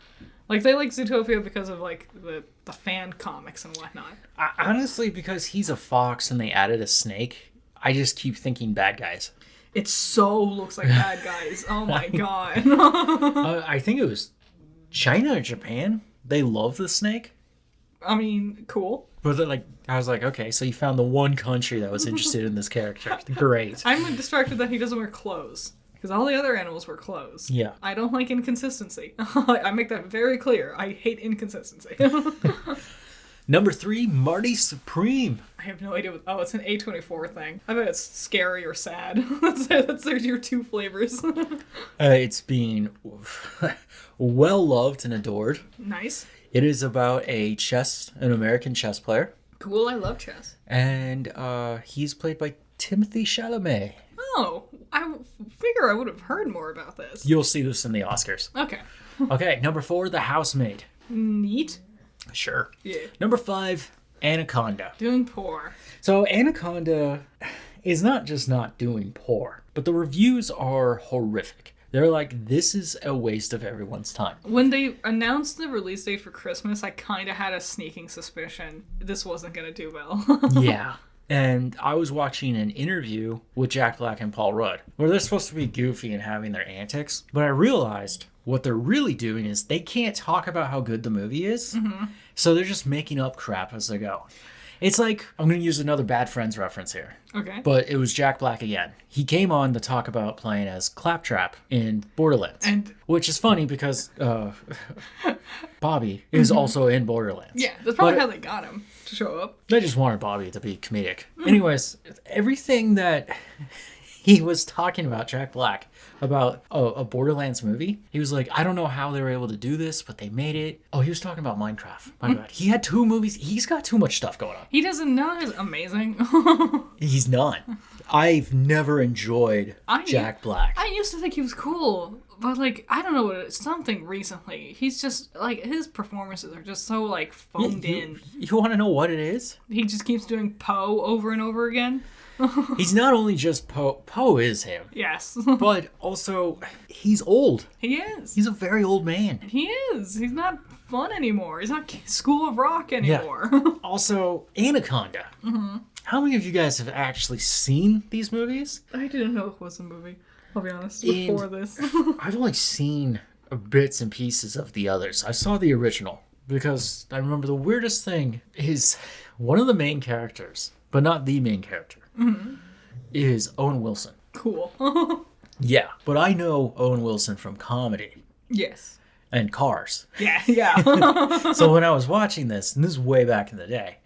Like, they like Zootopia because of, like, the fan comics and whatnot. Honestly, because he's a fox and they added a snake, I just keep thinking bad guys. It so looks like bad guys. Oh my god. I think it was China or Japan. They love the snake. I mean, cool. But I was like, okay, so you found the one country that was interested in this character. Great. I'm distracted that he doesn't wear clothes. Because all the other animals wear clothes. Yeah. I don't like inconsistency. I make that very clear. I hate inconsistency. Number 3, Marty Supreme. I have no idea. It's an A24 thing. I bet it's scary or sad. That's your 2 flavors. It's being well loved and adored. Nice. It is about an American chess player. Cool, I love chess. And he's played by Timothée Chalamet. Oh, I figure I would have heard more about this. You'll see this in the Oscars. Okay. Okay, number 4, The Housemaid. Neat. Sure. Yeah. Number 5, Anaconda. Doing poor. So Anaconda is not just not doing poor, but the reviews are horrific. They're like, this is a waste of everyone's time. When they announced the release date for Christmas, I kind of had a sneaking suspicion this wasn't going to do well. Yeah. And I was watching an interview with Jack Black and Paul Rudd, where they're supposed to be goofy and having their antics. But I realized what they're really doing is they can't talk about how good the movie is. Mm-hmm. So they're just making up crap as they go. It's like, I'm going to use another Bad Friends reference here. Okay. But it was Jack Black again. He came on to talk about playing as Claptrap in Borderlands. Which is funny because Bobby is also in Borderlands. Yeah, that's probably how they got him to show up. They just wanted Bobby to be comedic. Anyways, everything that he was talking about, Jack Black, about a Borderlands movie, he was like, I don't know how they were able to do this, but they made it. Oh, he was talking about Minecraft. My God. He had 2 movies. He's got too much stuff going on. He doesn't know he's amazing. He's not. I've never enjoyed Jack Black. I used to think he was cool, but, like, I don't know what it is. Something recently. He's just, like, his performances are just so, like, phoned in. You want to know what it is? He just keeps doing Poe over and over again. He's not only just Poe. Poe is him. Yes. But also, he's old. He is. He's a very old man. He is. He's not fun anymore. He's not School of Rock anymore. Yeah. Also, Anaconda. Mm-hmm. How many of you guys have actually seen these movies? I didn't know it was a movie, I'll be honest, before this. I've only seen bits and pieces of the others. I saw the original because I remember the weirdest thing is one of the main characters, but not the main character, is Owen Wilson. Cool. Yeah, but I know Owen Wilson from comedy. Yes. And Cars. Yeah. So when I was watching this, and this is way back in the day,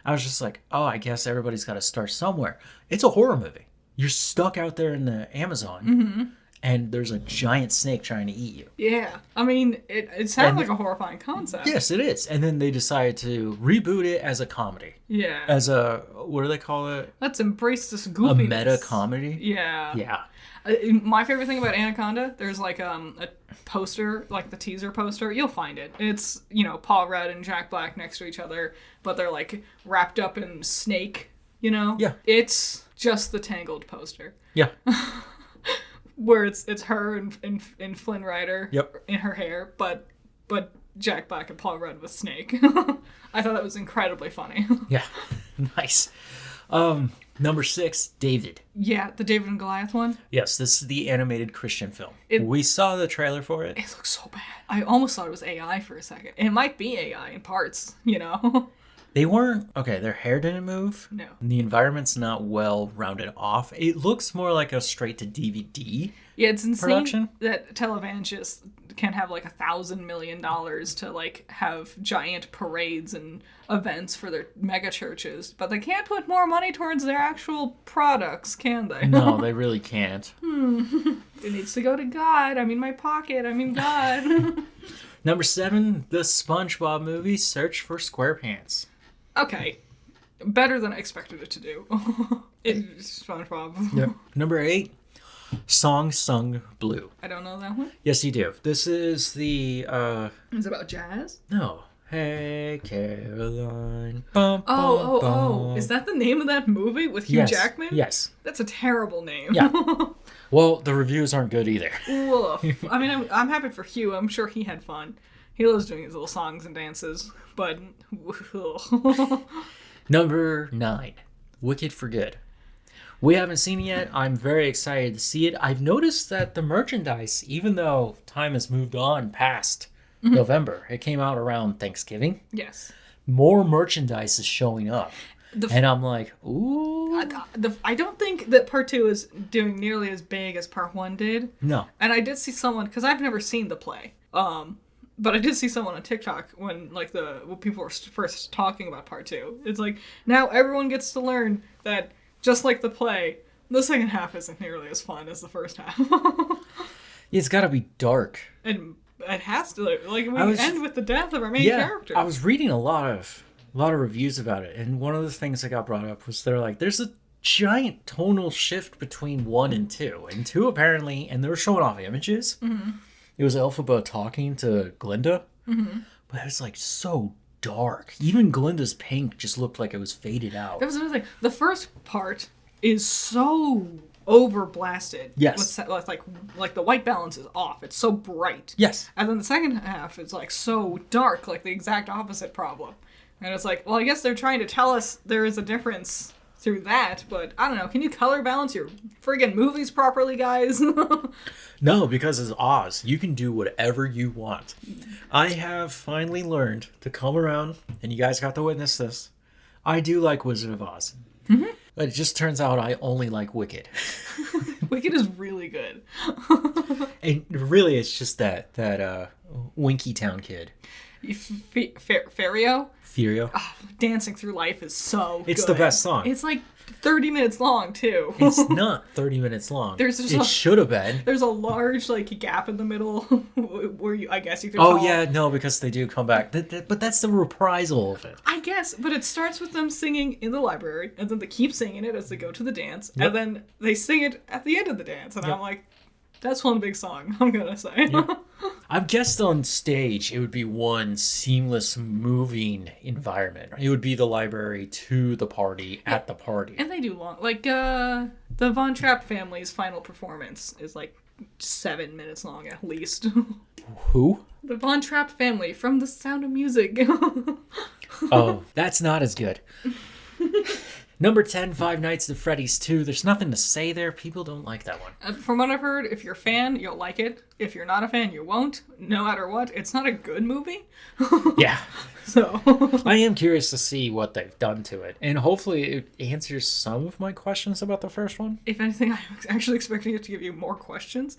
I was just like, oh, I guess everybody's got to start somewhere. It's a horror movie. You're stuck out there in the Amazon, and there's a giant snake trying to eat you. Yeah. I mean, it sounds like a horrifying concept. Yes, it is. And then they decided to reboot it as a comedy. Yeah. As a, what do they call it? Let's embrace this goofiness. A meta comedy? Yeah. Yeah. My favorite thing about Anaconda, there's like a poster, like the teaser poster. You'll find it. It's, Paul Rudd and Jack Black next to each other, but they're like wrapped up in snake, Yeah. It's just the Tangled poster. Yeah. Where it's her and Flynn Rider Yep. in her hair, but Jack Black and Paul Rudd with Snake. I thought that was incredibly funny. Yeah. Nice. Number 6, David. Yeah, the David and Goliath one. Yes, this is the animated Christian film. We saw the trailer for it. It looks so bad. I almost thought it was AI for a second. It might be AI in parts, They weren't, their hair didn't move. No. The environment's not well rounded off. It looks more like a straight to DVD. Yeah, it's insane production. that televangelists can't have like $1,000 million to like have giant parades and events for their mega churches, but they can't put more money towards their actual products, can they? No, they really can't. It needs to go to God. I mean, my pocket. I mean, God. Number 7, the SpongeBob movie, Search for SquarePants. Okay. Better than I expected it to do. It's SpongeBob. Yep. Number 8, Song Sung Blue. I don't know that one. Yes, you do. This is the, Is it about jazz? No. Hey, Caroline. Bum, Oh. bum. Is that the name of that movie with Hugh Jackman? Yes. That's a terrible name. Yeah. Well, the reviews aren't good either. Woof. I mean, I'm happy for Hugh. I'm sure he had fun. He loves doing his little songs and dances, but... Number 9, Wicked for Good. We haven't seen it yet. I'm very excited to see it. I've noticed that the merchandise, even though time has moved on past November, it came out around Thanksgiving. Yes. More merchandise is showing up. And I'm like, ooh. I don't think that part 2 is doing nearly as big as part 1 did. No. And I did see someone, because I've never seen the play, but I did see someone on TikTok when people were first talking about part 2. It's like, now everyone gets to learn that, just like the play, the second half isn't nearly as fun as the first half. It's got to be dark. And it has to, like, end with the death of our main character. I was reading a lot of reviews about it, and one of the things that got brought up was they're like, there's a giant tonal shift between 1 and 2. And 2 apparently, and they were showing off images. Mm-hmm. It was Elphaba talking to Glinda, but it was like so dark. Even Glinda's pink just looked like it was faded out. That was another thing. The first part is so overblasted. Yes. With like the white balance is off. It's so bright. Yes. And then the second half is like so dark, like the exact opposite problem. And it's like, well, I guess they're trying to tell us there is a difference through that, but I don't know. Can you color balance your friggin' movies properly, guys? No, because it's Oz. You can do whatever you want. I have finally learned to come around, and you guys got to witness this. I do like Wizard of Oz. Mm-hmm. But it just turns out I only like Wicked. Wicked is really good. And really, it's just that Winky Town kid. Ferio? Furio. Oh, Dancing Through Life is so good. It's the best song. It's like 30 minutes long, too. It's not 30 minutes long. It should have been. There's a large gap in the middle where I guess you could call... yeah, no, because they do come back. But that's the reprisal of it. I guess, but it starts with them singing in the library, and then they keep singing it as they go to the dance, and then they sing it at the end of the dance, and I'm like, that's one big song, I'm gonna say. Yeah. I've guessed on stage it would be one seamless moving environment. It would be the library to the party at the party. And they do long. The Von Trapp family's final performance is 7 minutes long at least. Who? The Von Trapp family from The Sound of Music. Oh, that's not as good. Number 10, Five Nights at Freddy's 2. There's nothing to say there. People don't like that one. From what I've heard, if you're a fan, you'll like it. If you're not a fan, you won't. No matter what, it's not a good movie. Yeah. So I am curious to see what they've done to it. And hopefully it answers some of my questions about the first one. If anything, I'm actually expecting it to give you more questions.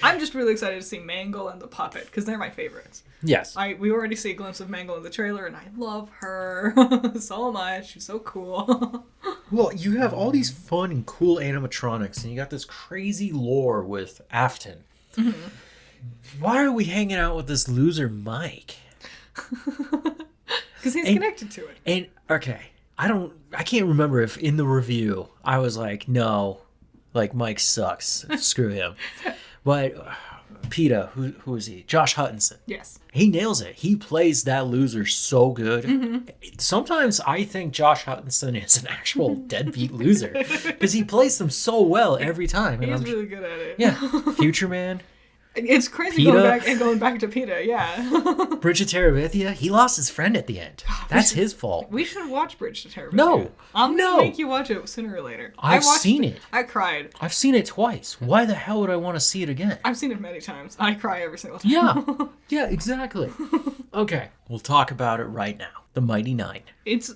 I'm just really excited to see Mangle and the puppet, because they're my favorites. Yes. We already see a glimpse of Mangle in the trailer, and I love her so much. She's so cool. Well, you have all these fun and cool animatronics, and you got this crazy lore with Afton. Mm-hmm. Why are we hanging out with this loser Mike? Because he's connected to it. And okay, I can't remember if in the review I was like, no, Mike sucks, screw him. But PETA, who is he? Josh Huttonson. Yes. He nails it. He plays that loser so good. Mm-hmm. Sometimes I think Josh Huttonson is an actual deadbeat loser because he plays them so well every time. He's really good at it. Yeah. Future Man. It's crazy going back to PETA, yeah. Bridge to Terabithia, he lost his friend at the end. That's his fault. We should watch Bridge to Terabithia. No. I'm going to make you watch it sooner or later. I've seen it. I cried. I've seen it twice. Why the hell would I want to see it again? I've seen it many times. I cry every single time. Yeah. Yeah, exactly. Okay. We'll talk about it right now. The Mighty Nein. It's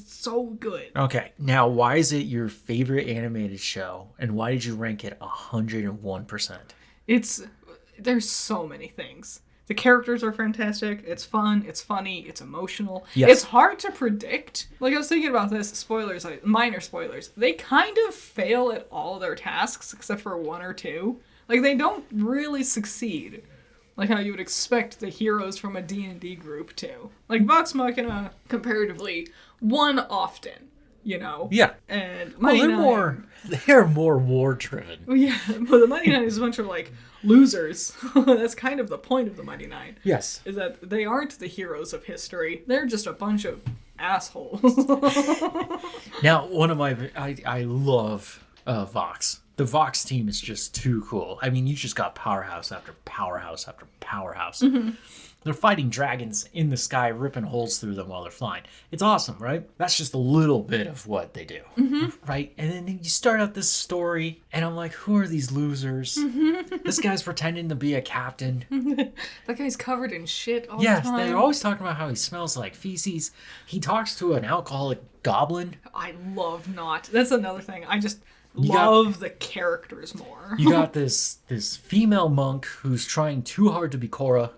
so good. Okay. Now, why is it your favorite animated show? And why did you rank it 101%? there's so many things. The characters are fantastic. It's fun. It's funny. It's emotional. Yes. It's hard to predict. Like, I was thinking about this. Spoilers, minor spoilers. They kind of fail at all their tasks except for one or two. Like, they don't really succeed. Like how you would expect the heroes from a D&D group to. Like, Vox Machina, comparatively, won often. You know? Yeah. And Mighty Nine, they're more war-driven. yeah, but the Mighty Nine is a bunch of, like, losers. That's kind of the point of the Mighty Nine. Yes. Is that they aren't the heroes of history. They're just a bunch of assholes. Now, I love Vox. The Vox team is just too cool. I mean, you just got powerhouse after powerhouse after powerhouse. Mm-hmm. They're fighting dragons in the sky, ripping holes through them while they're flying. It's awesome, right? That's just a little bit of what they do, right? And then you start out this story, and I'm like, who are these losers? This guy's pretending to be a captain. That guy's covered in shit all the time. Yes, they're always talking about how he smells like feces. He talks to an alcoholic goblin. I love Not. That's another thing. I just love the characters more. You got this female monk who's trying too hard to be Korra.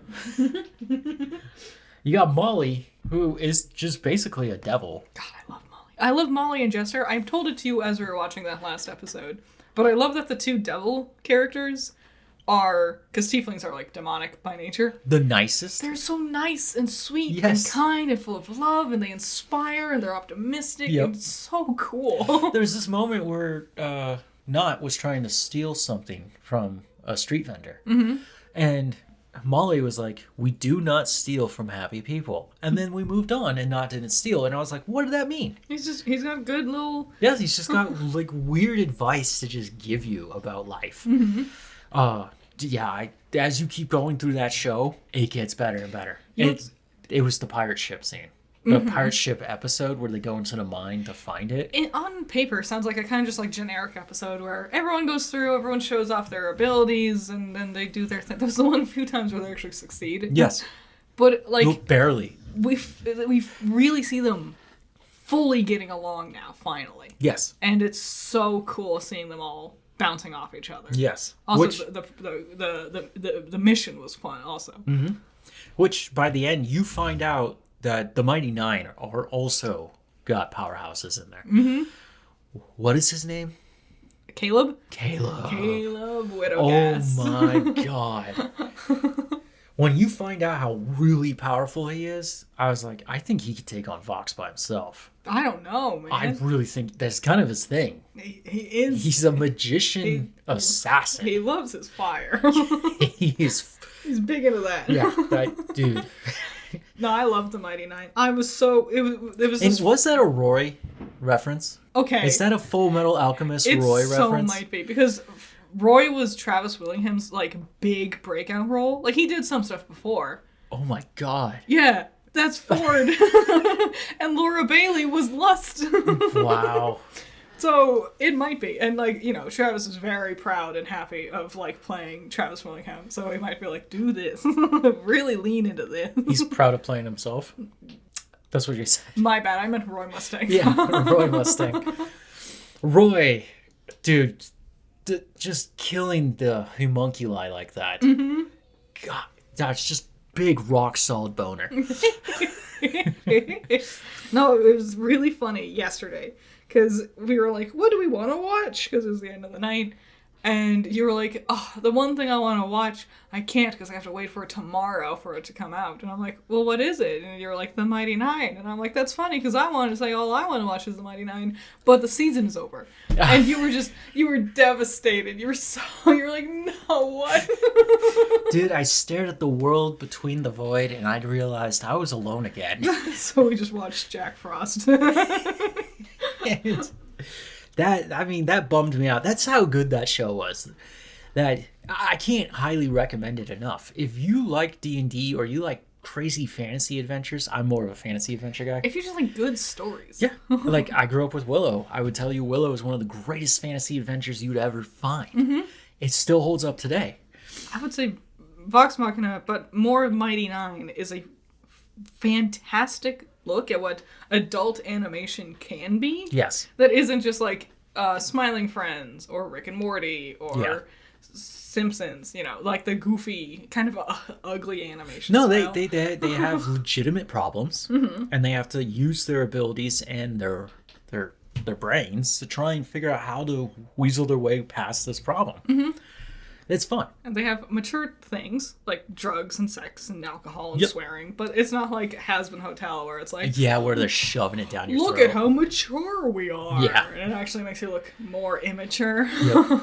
You got Molly, who is just basically a devil. God, I love Molly. I love Molly and Jester. I told it to you as we were watching that last episode. But I love that the two devil characters are, because tieflings are like demonic by nature. The nicest. They're so nice and sweet Yes. and kind and full of love, and they inspire and they're optimistic. Yep. And it's so cool. There's this moment where Not was trying to steal something from a street vendor. Mm-hmm. And Molly was like, we do not steal from happy people. And then we moved on and Not didn't steal. And I was like, what did that mean? He's got good little... Yeah, he's just got like weird advice to just give you about life. Mm-hmm. As you keep going through that show, it gets better and better. It was the pirate ship scene. The pirate ship episode where they go into the mine to find it. On paper, sounds like a kind of just like generic episode where everyone goes through, everyone shows off their abilities, and then they do their thing. That was the one few times where they actually succeed. Yes. But like... Well, barely. We really see them fully getting along now, finally. Yes. And it's so cool seeing them all bouncing off each other. Yes. Also, the mission was fun also. Mm-hmm. Which, by the end, you find out that the Mighty Nine are also got powerhouses in there. Mm-hmm. What is his name? Caleb Widowgas. Oh my god. When you find out how really powerful he is, I was like, I think he could take on Vox by himself. I don't know, man. I really think that's kind of his thing. He is. He's a magician assassin. He loves his fire. He's big into that. Yeah, that dude. No, I love the Mighty Nine. I was so... It was And was that a Roy reference? Okay. Is that a Full Metal Alchemist Roy reference? It so might be, because Roy was Travis Willingham's, like, big breakout role. Like, he did some stuff before. Oh my god. Yeah, that's Ford. And Laura Bailey was Lust. Wow. So, it might be. And, like, you know, Travis is very proud and happy of, like, playing Travis Willingham. So he might be like, do this. Really lean into this. He's proud of playing himself. That's what you said. My bad. I meant Roy Mustang. Yeah, Roy Mustang. Roy, dude, just killing the homunculi like that. Mm-hmm. God, that's just big rock solid boner. No, it was really funny yesterday. Because we were like, what do we want to watch? Because it was the end of the night. And you were like, oh, the one thing I want to watch, I can't because I have to wait for it tomorrow for it to come out. And I'm like, well, what is it? And you're like, The Mighty Nine. And I'm like, that's funny because I wanted to say all I want to watch is The Mighty Nine, but the season is over. And you were devastated. You were like, no, what? Dude, I stared at the world between the void and I realized I was alone again. So we just watched Jack Frost. That bummed me out. That's how good that show was. That I can't highly recommend it enough. If you like D&D or you like crazy fantasy adventures, I'm more of a fantasy adventure guy. If you just like good stories. Yeah. Like, I grew up with Willow. I would tell you Willow is one of the greatest fantasy adventures you'd ever find. Mm-hmm. It still holds up today. I would say Vox Machina, but more Mighty Nine is a fantastic look at what adult animation can be. Yes. That isn't just like Smiling Friends or Rick and Morty or Simpsons, like the goofy, kind of ugly animation No, style. they have legitimate problems, and they have to use their abilities and their brains to try and figure out how to weasel their way past this problem. It's fun. And they have mature things, like drugs and sex and alcohol and swearing, but it's not like Has-Been Hotel where it's like... Yeah, where they're shoving it down your throat. Look at how mature we are! Yeah. And it actually makes you look more immature. Yep.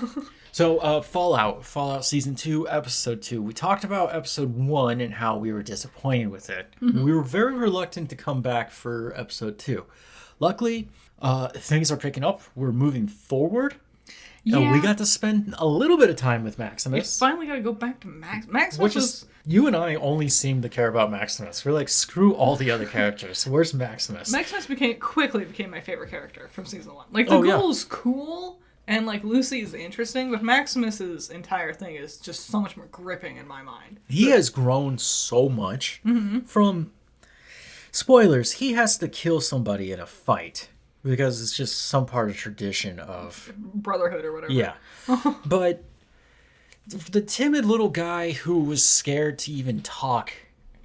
So, Fallout Season 2, Episode 2. We talked about Episode 1 and how we were disappointed with it. We were very reluctant to come back for Episode 2. Luckily, things are picking up. We're moving forward. Yeah. We got to spend a little bit of time with Maximus. We finally got to go back to Maximus. Which is, you and I only seem to care about Maximus. We're like, screw all the other characters. Where's Maximus? Maximus quickly became my favorite character from Season 1. Like, the ghoul's cool, and, like, Lucy is interesting, but Maximus's entire thing is just so much more gripping in my mind. He has grown so much from... Spoilers, he has to kill somebody in a fight. Because it's just some part of tradition of... Brotherhood or whatever. Yeah. But the timid little guy who was scared to even talk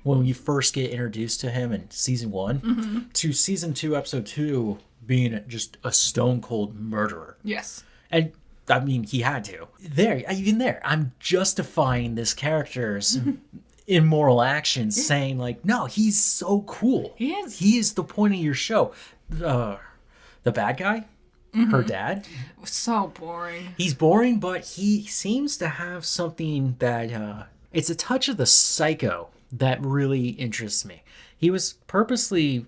when we first get introduced to him in Season 1 to Season 2, Episode 2 being just a stone-cold murderer. Yes. And, I mean, he had to. Even there, I'm justifying this character's... immoral actions, saying like, no, he's so cool. He is. He is the point of your show. The bad guy, her dad. So boring. He's boring, but he seems to have something that it's a touch of the psycho that really interests me. He was purposely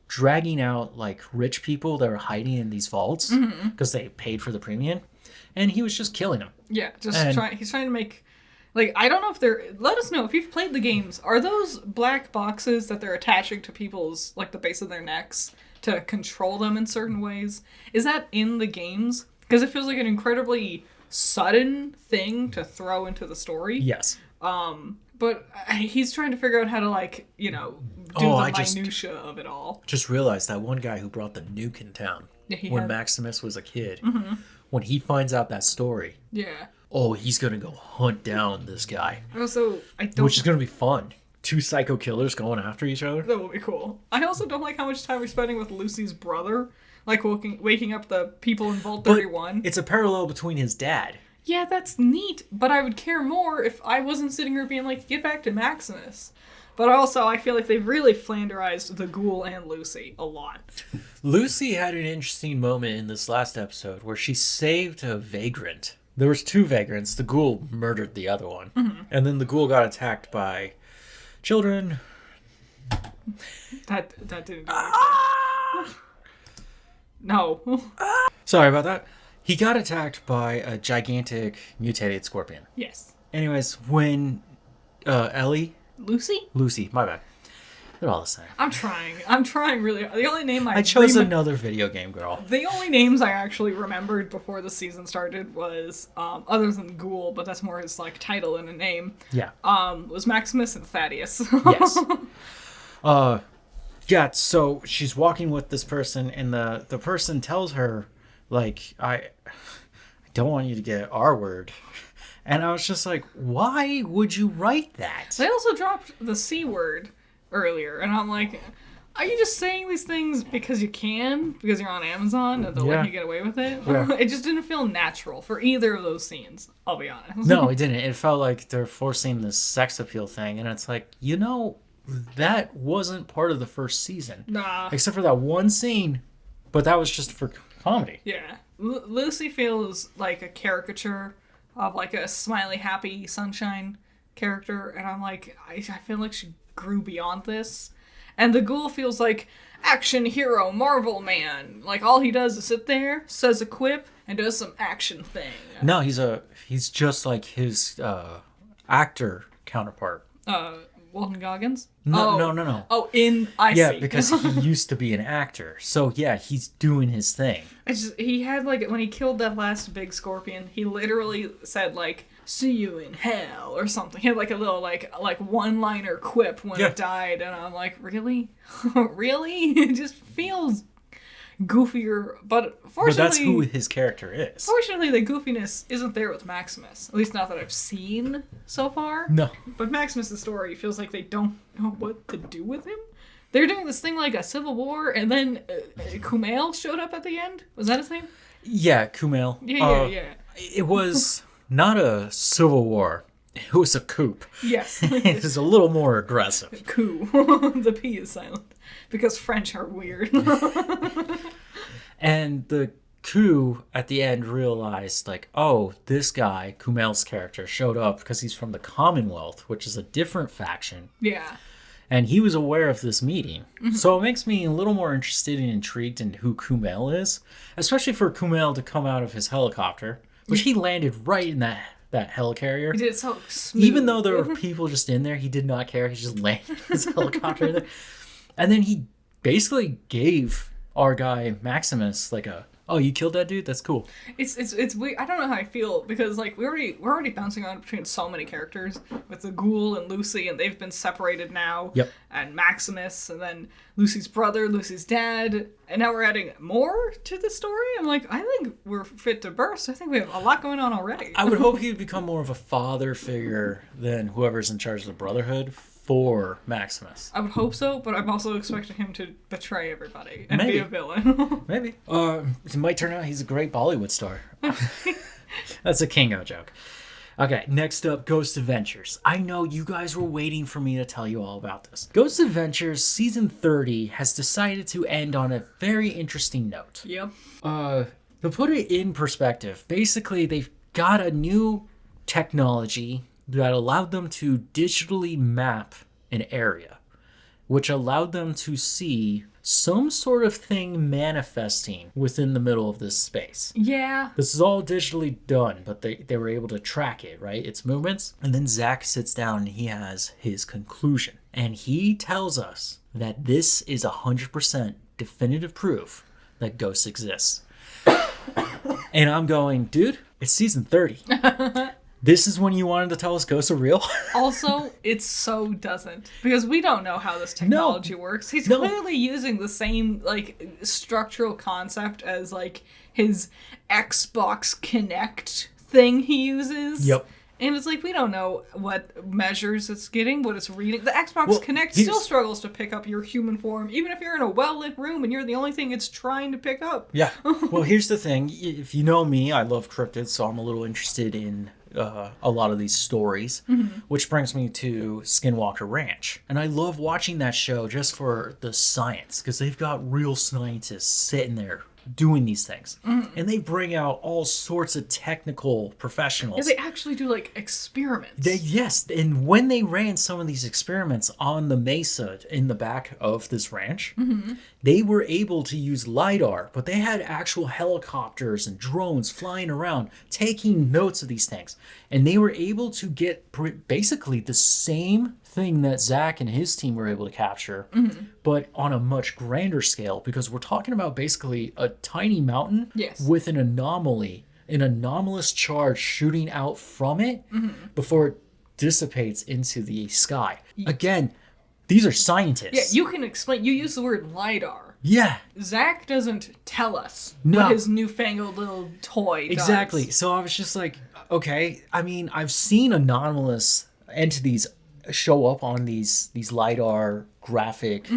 dragging out like rich people that were hiding in these vaults because they paid for the premium, and he was just killing them. Yeah, he's trying to make... Like, I don't know if they're... Let us know if you've played the games. Are those black boxes that they're attaching to people's, like, the base of their necks to control them in certain ways? Is that in the games? Because it feels like an incredibly sudden thing to throw into the story. Yes. But he's trying to figure out how to, like, do the minutia of it all. Just realized that one guy who brought the nuke in town when Maximus was a kid, when he finds out that story... Yeah. Oh, he's gonna go hunt down this guy. Also, I don't... Which is gonna be fun. Two psycho killers going after each other. That will be cool. I also don't like how much time we're spending with Lucy's brother. Like, waking up the people in Vault 31. It's a parallel between his dad. Yeah, that's neat, but I would care more if I wasn't sitting here being like, get back to Maximus. But also, I feel like they've really flanderized the ghoul and Lucy a lot. Lucy had an interesting moment in this last episode where she saved a vagrant. There was two vagrants. The ghoul murdered the other one. And then the ghoul got attacked by children. That didn't do anything. No. Sorry about that. He got attacked by a gigantic mutated scorpion. Yes. Anyways, when Lucy, my bad. They're all the same. I'm trying really. The only name I chose another video game girl. The only names I actually remembered before the season started was, other than Ghoul, but that's more his, like, title and a name. Yeah. Was Maximus and Thaddeus. Yes. Yeah, so she's walking with this person, and the person tells her, like, I don't want you to get R word. And I was just like, why would you write that? They also dropped the C word earlier, and I'm like, are you just saying these things because you can? Because you're on Amazon and they'll let you get away with it? Yeah. It just didn't feel natural for either of those scenes, I'll be honest. No, it didn't. It felt like they're forcing this sex appeal thing, and it's like, that wasn't part of the first season. Nah. Except for that one scene, but that was just for comedy. Yeah. Lucy feels like a caricature of, like, a smiley, happy, sunshine character, and I'm like, I feel like she grew beyond this. And the ghoul feels like action hero Marvel man. Like, all he does is sit there, says a quip, and does some action thing. No, he's just like his actor counterpart. Walton Goggins? No. Oh, yeah, because he used to be an actor. So yeah, he's doing his thing. He had, like, when he killed that last big scorpion, he literally said, like, see you in hell or something. He had, like, a little, like one-liner quip when it died, and I'm like, really? Really? It just feels goofier, but But fortunately, that's who his character is. fortunately, the goofiness isn't there with Maximus. At least not that I've seen so far. No. But Maximus' story feels like they don't know what to do with him. They're doing this thing like a civil war, and then Kumail showed up at the end. Was that his name? Yeah, Kumail. Yeah. It was not a civil war. It was a coup. Yes. It was a little more aggressive. Coup. The P is silent. Because French are weird. And the coup at the end realized, like, oh, this guy, Kumail's character, showed up because he's from the Commonwealth, which is a different faction. Yeah. And he was aware of this meeting. So it makes me a little more interested and intrigued in who Kumail is, especially for Kumail to come out of his helicopter, which he landed right in that helicarrier. He did it so smooth. Even though there were people just in there, he did not care. He just landed his helicopter there. And then he basically gave our guy Maximus like oh, you killed that dude? That's cool. It's weird. I don't know how I feel because like we're already bouncing on between so many characters with the Ghoul and Lucy, and they've been separated now. Yep. And Maximus, and then Lucy's brother, Lucy's dad, and now we're adding more to the story. I'm like, I think we're fit to burst. I think we have a lot going on already. I would hope he would become more of a father figure than whoever's in charge of the Brotherhood for Maximus. I would hope so, but I'm also expecting him to betray everybody and Maybe. be a villain. Maybe. It might turn out he's a great Bollywood star. That's a Kingo joke. Okay, next up, Ghost Adventures. I know you guys were waiting for me to tell you all about this. Ghost Adventures Season 30 has decided to end on a very interesting note. Yep. To put it in perspective, basically they've got a new technology that allowed them to digitally map an area, which allowed them to see some sort of thing manifesting within the middle of this space. Yeah. This is all digitally done, but they were able to track it, right? Its movements. And then Zach sits down and he has his conclusion. And he tells us that this is 100% definitive proof that ghosts exist. And I'm going, dude, it's season 30. This is when you wanted to tell us ghosts are real? Also, it so doesn't. Because we don't know how this technology works. He's clearly using the same, like, structural concept as, like, his Xbox Kinect thing he uses. Yep. And it's like, we don't know what measures it's getting, what it's reading. The Xbox Kinect still struggles to pick up your human form, even if you're in a well-lit room and you're the only thing it's trying to pick up. Yeah. Well, here's the thing. If you know me, I love cryptids, so I'm a little interested in a lot of these stories, which brings me to Skinwalker Ranch. And I love watching that show just for the science, because they've got real scientists sitting there doing these things. And they bring out all sorts of technical professionals. Yeah, they actually do, like, experiments. Yes, and when they ran some of these experiments on the mesa in the back of this ranch, they were able to use LiDAR, but they had actual helicopters and drones flying around, taking notes of these things. And they were able to get basically the same thing that Zach and his team were able to capture, but on a much grander scale, because we're talking about basically a tiny mountain with an anomaly, an anomalous charge shooting out from it before it dissipates into the sky. Again, these are scientists. Yeah, you can explain. You use the word LiDAR. Yeah. Zach doesn't tell us what his newfangled little toy does. Exactly. So I was just like, okay, I mean, I've seen anomalous entities show up on these LiDAR graphic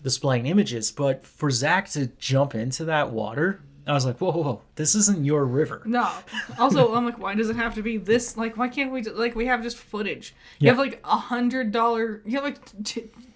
displaying images, but for Zach to jump into that water, I was like, whoa, this isn't your river. No. Also, I'm like, why does it have to be this? Like, why can't we, like, we have just footage. You have, like, $100, you have, like,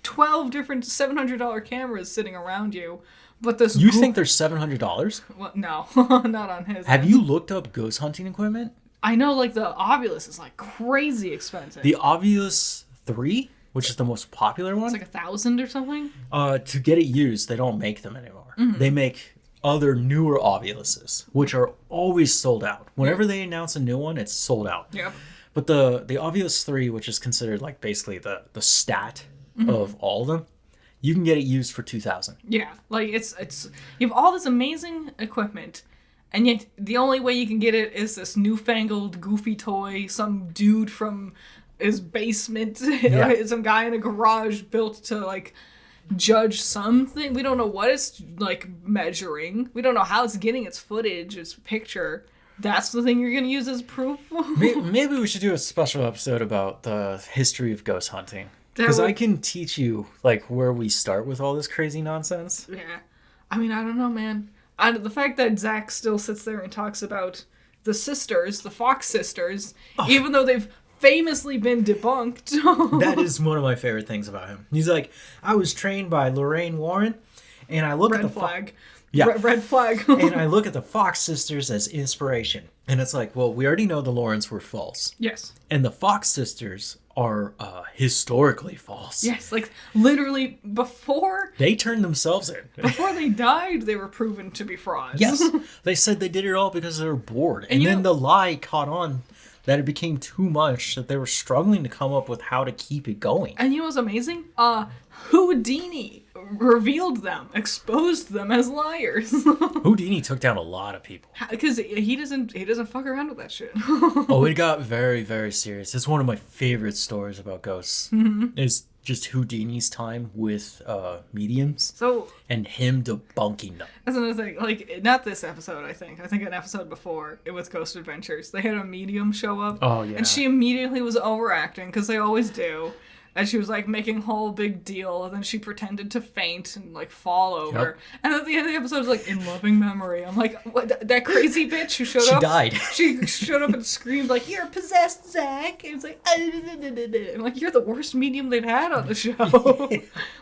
12 different $700 cameras sitting around you, but this... You think they're $700? Well, no, not on his. Have you looked up ghost hunting equipment? I know, like, the Ovilus is, like, crazy expensive. The Ovilus 3, which is the most popular one. It's like $1,000 or something? To get it used, they don't make them anymore. They make other newer Ovuluses, which are always sold out. Whenever they announce a new one, it's sold out. Yep. But the Ovilus 3, which is considered like basically the stat of all of them, you can get it used for $2,000. Yeah, like it's you have all this amazing equipment, and yet the only way you can get it is this newfangled goofy toy some dude from his basement, some guy in a garage built to like judge something. We don't know what it's like measuring. We don't know how it's getting its footage, its picture. That's the thing you're going to use as proof? Maybe we should do a special episode about the history of ghost hunting. Because I can teach you, like, where we start with all this crazy nonsense. Yeah. I mean, I don't know, man. The fact that Zach still sits there and talks about the sisters, the Fox sisters, even though they've famously been debunked. That is one of my favorite things about him. He's like, I was trained by Lorraine Warren, and I look at the flag. Yeah. Red flag. And I look at the Fox sisters as inspiration. And it's like, well, we already know the Lorans were false. Yes. And the Fox sisters are historically false. Yes, like literally before... They turned themselves in. Before they died, they were proven to be frauds. Yes. They said they did it all because they were bored. And then the lie caught on that it became too much, that they were struggling to come up with how to keep it going. And you know what's amazing? Houdini revealed them, exposed them as liars. Houdini took down a lot of people. Because he doesn't fuck around with that shit. Oh, it got very, very serious. It's one of my favorite stories about ghosts. Mm-hmm. Is just Houdini's time with mediums. And him debunking them. That's another thing. Like, not this episode, I think. I think an episode before, it was Ghost Adventures. They had a medium show up. Oh, yeah. And she immediately was overacting, because they always do. And she was, like, making a whole big deal, and then she pretended to faint and, like, fall over. Yep. And at the end of the episode, it was like, in loving memory. I'm like, what, that crazy bitch who showed up? She died. She showed up and screamed, like, you're possessed, Zach. And it's like, I'm like, you're the worst medium they've had on the show.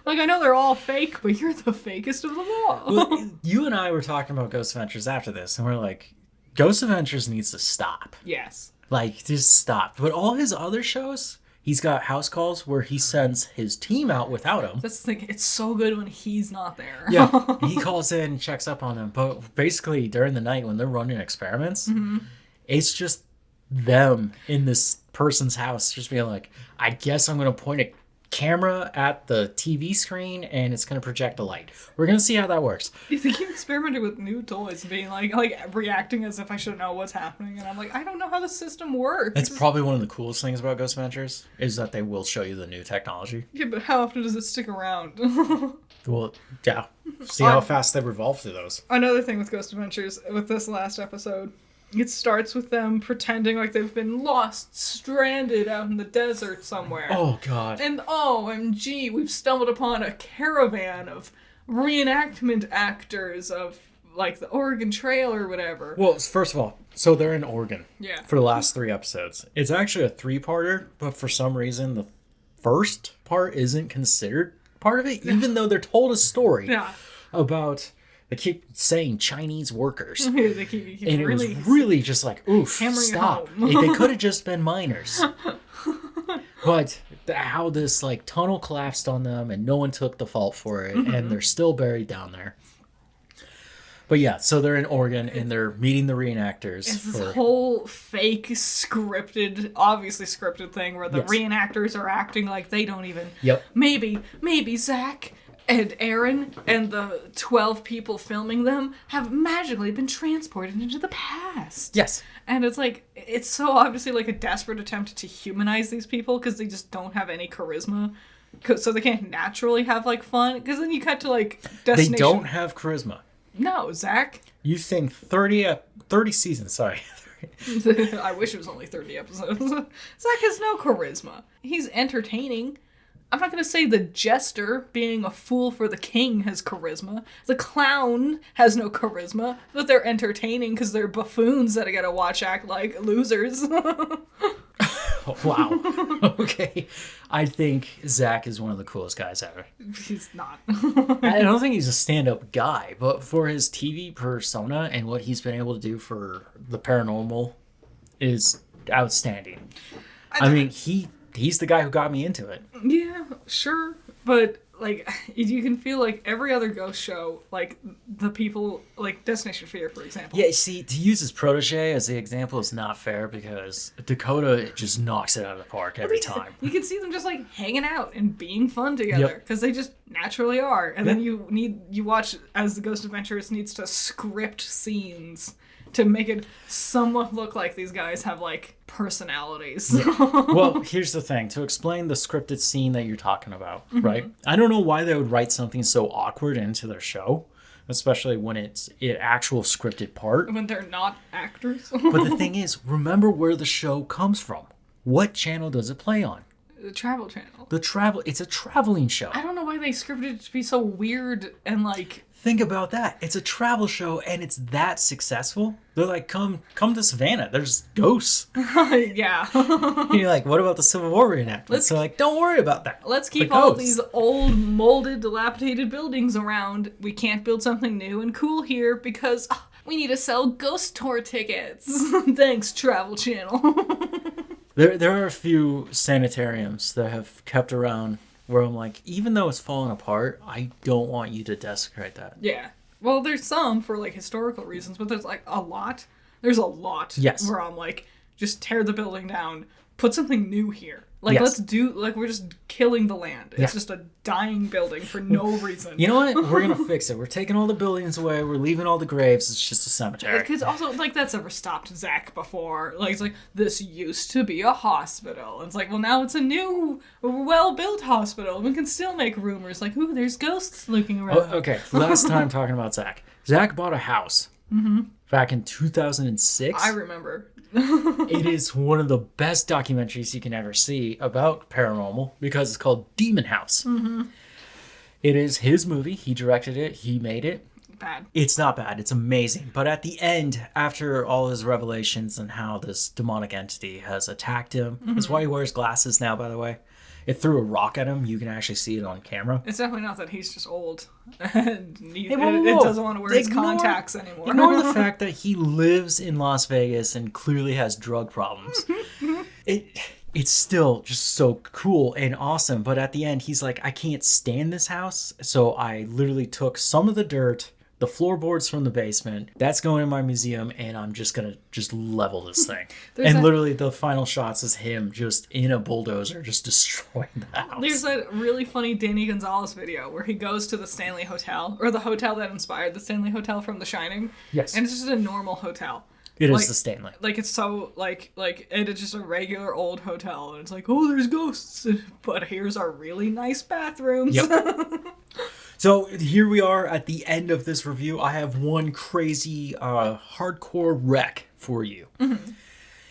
Like, I know they're all fake, but you're the fakest of them all. Well, you and I were talking about Ghost Adventures after this, and we're like, Ghost Adventures needs to stop. Yes. Like, just stop. But all his other shows... He's got house calls where he sends his team out without him. That's the thing. It's so good when he's not there. Yeah. He calls in, checks up on them. But basically, during the night when they're running experiments, it's just them in this person's house just being like, I guess I'm going to point a camera at the TV screen and it's going to project a light. We're going to see how that works. You think you experimented with new toys, being like reacting as if I should know what's happening, and I'm like, I don't know how the system works. That's probably one of the coolest things about Ghost Adventures is that they will show you the new technology. Yeah, but how often does it stick around? Well, yeah. See how fast they revolve through those. Another thing with Ghost Adventures, with this last episode, it starts with them pretending like they've been lost, stranded out in the desert somewhere. Oh, God. And OMG, we've stumbled upon a caravan of reenactment actors of, like, the Oregon Trail or whatever. Well, first of all, so they're in Oregon. Yeah. For the last 3 episodes. It's actually a 3-parter, but for some reason, the first part isn't considered part of it, even though they're told a story about... They keep saying Chinese workers. They keep and really, it was really just like, oof, stop. They could have just been minors. But how this like tunnel collapsed on them and no one took the fault for it. And they're still buried down there. But yeah, so they're in Oregon and they're meeting the reenactors. It's this whole fake scripted, obviously scripted thing where the reenactors are acting like they don't even... Yep. Maybe Zach... and Aaron and the 12 people filming them have magically been transported into the past. Yes. And it's like, it's so obviously like a desperate attempt to humanize these people because they just don't have any charisma. So they can't naturally have like fun. Because then you cut to like Destination. They don't have charisma. No, Zach. You think 30 seasons, sorry. I wish it was only 30 episodes. Zach has no charisma. He's entertaining. I'm not going to say the jester being a fool for the king has charisma. The clown has no charisma, but they're entertaining because they're buffoons that I got to watch act like losers. Wow. Okay. I think Zach is one of the coolest guys ever. He's not. I don't think he's a stand-up guy, but for his TV persona and what he's been able to do for the paranormal is outstanding. I mean, he's the guy who got me into it. Yeah, sure. But, like, you can feel like every other ghost show, like, the people, like, Destination Fear, for example. Yeah, see, to use his protege as the example is not fair because Dakota just knocks it out of the park every time. You can see them just, like, hanging out and being fun together because they just naturally are. And then you watch as the Ghost Adventurers needs to script scenes to make it somewhat look like these guys have, like, personalities. Yeah. Well, here's the thing. To explain the scripted scene that you're talking about, right? I don't know why they would write something so awkward into their show, especially when it's an actual scripted part. When they're not actors. But the thing is, remember where the show comes from. What channel does it play on? The Travel Channel. It's a traveling show. I don't know why they scripted it to be so weird and, like... Think about that. It's a travel show, and it's that successful. They're like, come to Savannah. There's ghosts. Yeah. You're like, what about the Civil War reenactments? So like, don't worry about that. Let's keep all these old, molded, dilapidated buildings around. We can't build something new and cool here because we need to sell ghost tour tickets. Thanks, Travel Channel. There are a few sanitariums that have kept around where I'm like, even though it's falling apart, I don't want you to desecrate that. Yeah. Well, there's some for, like, historical reasons, but there's, like, a lot. There's a lot. Yes. Where I'm like, just tear the building down, put something new here. Like, Yes. we're just killing the land. It's just a dying building for no reason. You know what? We're going to fix it. We're taking all the buildings away. We're leaving all the graves. It's just a cemetery. Because also, like, that's never stopped Zach before. Like, it's like, this used to be a hospital. And it's like, well, now it's a new, well-built hospital. We can still make rumors like, ooh, there's ghosts looking around. Oh, okay, last time talking about Zach. Zach bought a house back in 2006. I remember. It is one of the best documentaries you can ever see about paranormal because it's called Demon House. It is his movie. He directed it. He made it. Bad. It's not bad. It's amazing. But at the end, after all his revelations and how this demonic entity has attacked him, that's why he wears glasses now, by the way. It threw a rock at him. You can actually see it on camera. It's definitely not that he's just old and it doesn't want to wear his contacts anymore. Ignore the fact that he lives in Las Vegas and clearly has drug problems. It's still just so cool and awesome. But at the end, he's like, I can't stand this house. So I literally took some of the dirt, the floorboards from the basement. That's going in my museum, and I'm just going to just level this thing. Literally the final shots is him just in a bulldozer just destroying the house. There's a really funny Danny Gonzalez video where he goes to the Stanley Hotel, or the hotel that inspired the Stanley Hotel from The Shining. Yes. And it's just a normal hotel. It is the Stanley. Like, it's so, like, and it's just a regular old hotel, and it's like, oh, there's ghosts, but here's our really nice bathrooms. Yep. So here we are at the end of this review. I have one crazy hardcore wreck for you.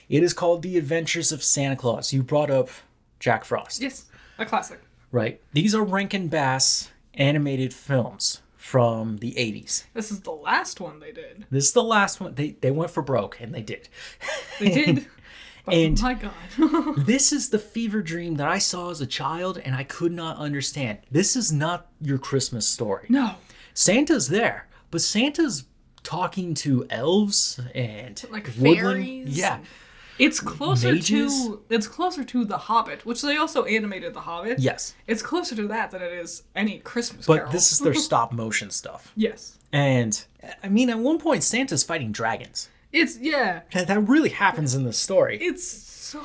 It is called The Adventures of Santa Claus. You brought up Jack Frost. Yes, a classic. Right. These are Rankin Bass animated films from the 80s. This is the last one they did. This is the last one. They went for broke, and they did. They did. And my God. This is the fever dream that I saw as a child, and I could not understand. This is not your Christmas story. No. Santa's there, but Santa's talking to elves and like woodland. fairies. Yeah. It's closer Mages? to The Hobbit, which they also animated The Hobbit. Yes. It's closer to that than it is any Christmas But Carol. this is their stop motion stuff. Yes. And I mean, at one point, Santa's fighting dragons. Yeah. That really happens in the story. It's so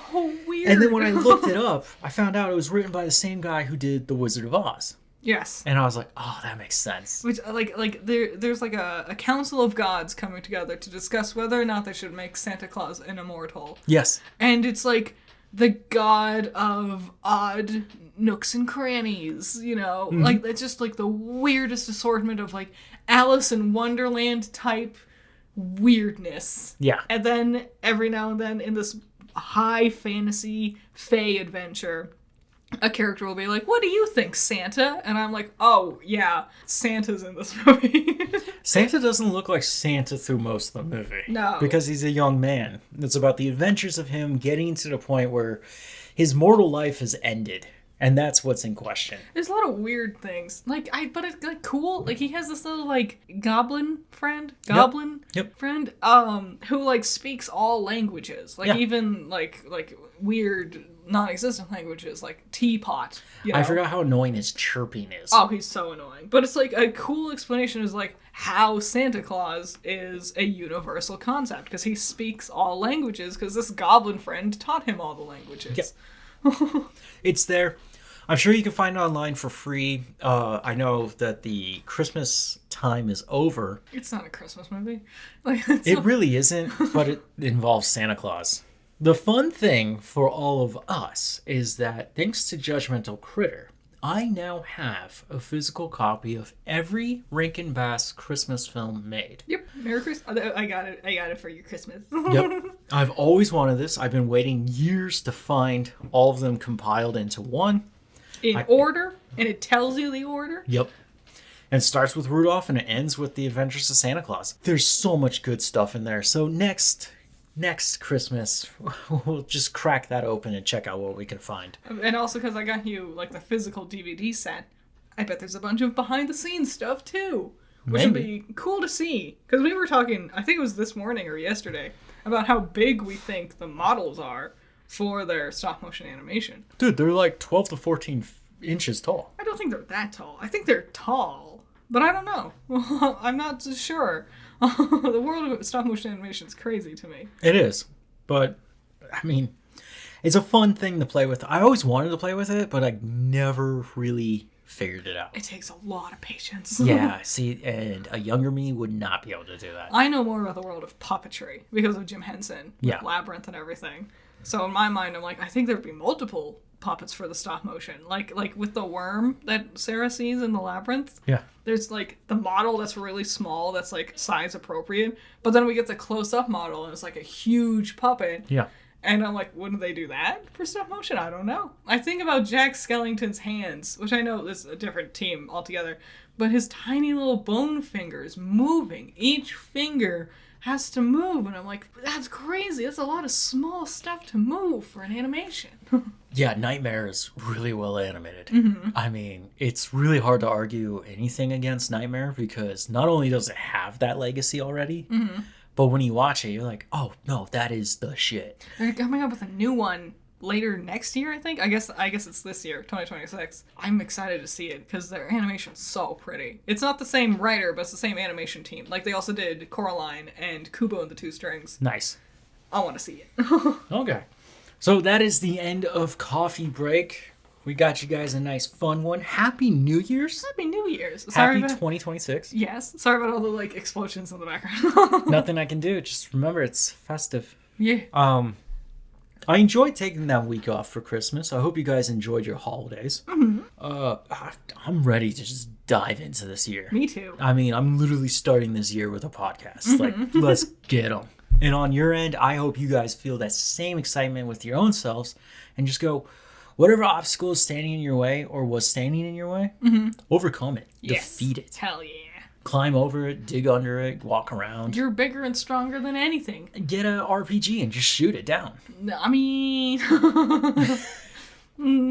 weird. And then when I looked it up, I found out it was written by the same guy who did The Wizard of Oz. Yes. And I was like, oh, that makes sense. Which, there's like a council of gods coming together to discuss whether or not they should make Santa Claus an immortal. Yes. And it's like the god of odd nooks and crannies, you know? Like, it's just like the weirdest assortment of like Alice in Wonderland type weirdness. Yeah. And then every now and then in this high fantasy fae adventure, a character will be like, what do you think, Santa? And I'm like, oh, yeah, Santa's in this movie. Santa doesn't look like Santa through most of the movie. No. Because he's a young man. It's about the adventures of him getting to the point where his mortal life has ended. And that's what's in question. There's a lot of weird things. But it's like cool. Like, he has this little like goblin friend, friend, who like speaks all languages. Like even like weird non-existent languages, like teapot. You know? I forgot how annoying his chirping is. Oh, he's so annoying. But it's like a cool explanation is like how Santa Claus is a universal concept because he speaks all languages because this goblin friend taught him all the languages. Yep. It's there. I'm sure you can find it online for free. I know that the Christmas time is over. It's not a Christmas movie. It really isn't, but it involves Santa Claus. The fun thing for all of us is that thanks to Judgmental Critter, I now have a physical copy of every Rankin Bass Christmas film made. Yep. Merry Christmas. I got it for your Christmas. Yep. I've always wanted this. I've been waiting years to find all of them compiled into one. In order, and it tells you the order. Yep. And it starts with Rudolph and it ends with the Adventures of Santa Claus. There's so much good stuff in there. So next Christmas, we'll just crack that open and check out what we can find. And also because I got you like the physical DVD set, I bet there's a bunch of behind the scenes stuff too, which would be cool to see. Because we were talking, I think it was this morning or yesterday, about how big we think the models are for their stop motion animation. Dude, they're like 12 to 14 inches tall. I don't think they're that tall. I think they're tall, but I don't know. I'm not so sure. The world of stop motion animation is crazy to me. It is, but I mean, it's a fun thing to play with. I always wanted to play with it, but I never really figured it out. It takes a lot of patience. Yeah, see, and a younger me would not be able to do that. I know more about the world of puppetry because of Jim Henson, with Labyrinth and everything. So in my mind, I'm like, I think there'd be multiple puppets for the stop motion, like with the worm that Sarah sees in the Labyrinth. Yeah, there's like the model that's really small, that's like size appropriate, but then we get the close-up model and it's like a huge puppet. Yeah. And I'm like, wouldn't they do that for stop motion? I don't know. I think about Jack Skellington's hands, which I know is a different team altogether, but his tiny little bone fingers moving. Each finger has to move, and I'm like, that's crazy. That's a lot of small stuff to move for an animation. Yeah, Nightmare is really well animated. Mm-hmm. I mean, it's really hard to argue anything against Nightmare because not only does it have that legacy already, Mm-hmm. but when you watch it, you're like, oh, no, that is the shit. They're coming up with a new one later next year, I think. I guess it's this year, 2026. I'm excited to see it because their animation's so pretty. It's not the same writer, but it's the same animation team. Like, they also did Coraline and Kubo and the Two Strings. Nice. I want to see it. Okay. So that is the end of Coffee Break. We got you guys a nice fun one. Happy New Year's. Happy New Year's. Sorry Happy 2026. Yes. Sorry about all the, like, explosions in the background. Nothing I can do. Just remember, it's festive. Yeah. I enjoyed taking that week off for Christmas. I hope you guys enjoyed your holidays. Mm-hmm. I'm ready to just dive into this year. Me too. I mean, I'm literally starting this year with a podcast. Mm-hmm. Like, let's get them. And on your end, I hope you guys feel that same excitement with your own selves and just go, whatever obstacle is standing in your way or was standing in your way, overcome it. Yes. Defeat it. Hell yeah. Climb over it, dig under it, walk around. You're bigger and stronger than anything. Get a RPG and just shoot it down. I mean,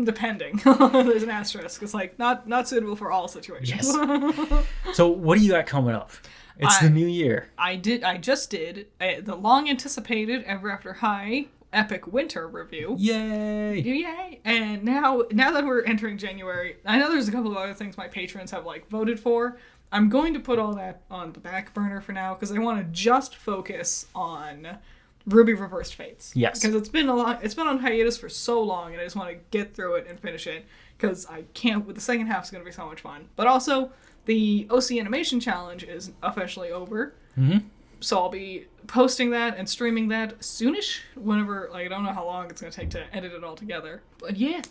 depending. There's an asterisk. It's like not suitable for all situations. Yes. So what do you got coming up? It's the new year. I just did the long anticipated Ever After High epic winter review. Yay! Yay! And now that we're entering January, I know there's a couple of other things my patrons have like voted for. I'm going to put all that on the back burner for now because I want to just focus on Ruby Reversed Fates. Yes. Because it's been on hiatus for so long and I just want to get through it and finish it because I can't. The second half is going to be so much fun. But also, the OC Animation Challenge is officially over. Mm-hmm. So I'll be posting that and streaming that soonish. Whenever, like, I don't know how long it's going to take to edit it all together. But yeah,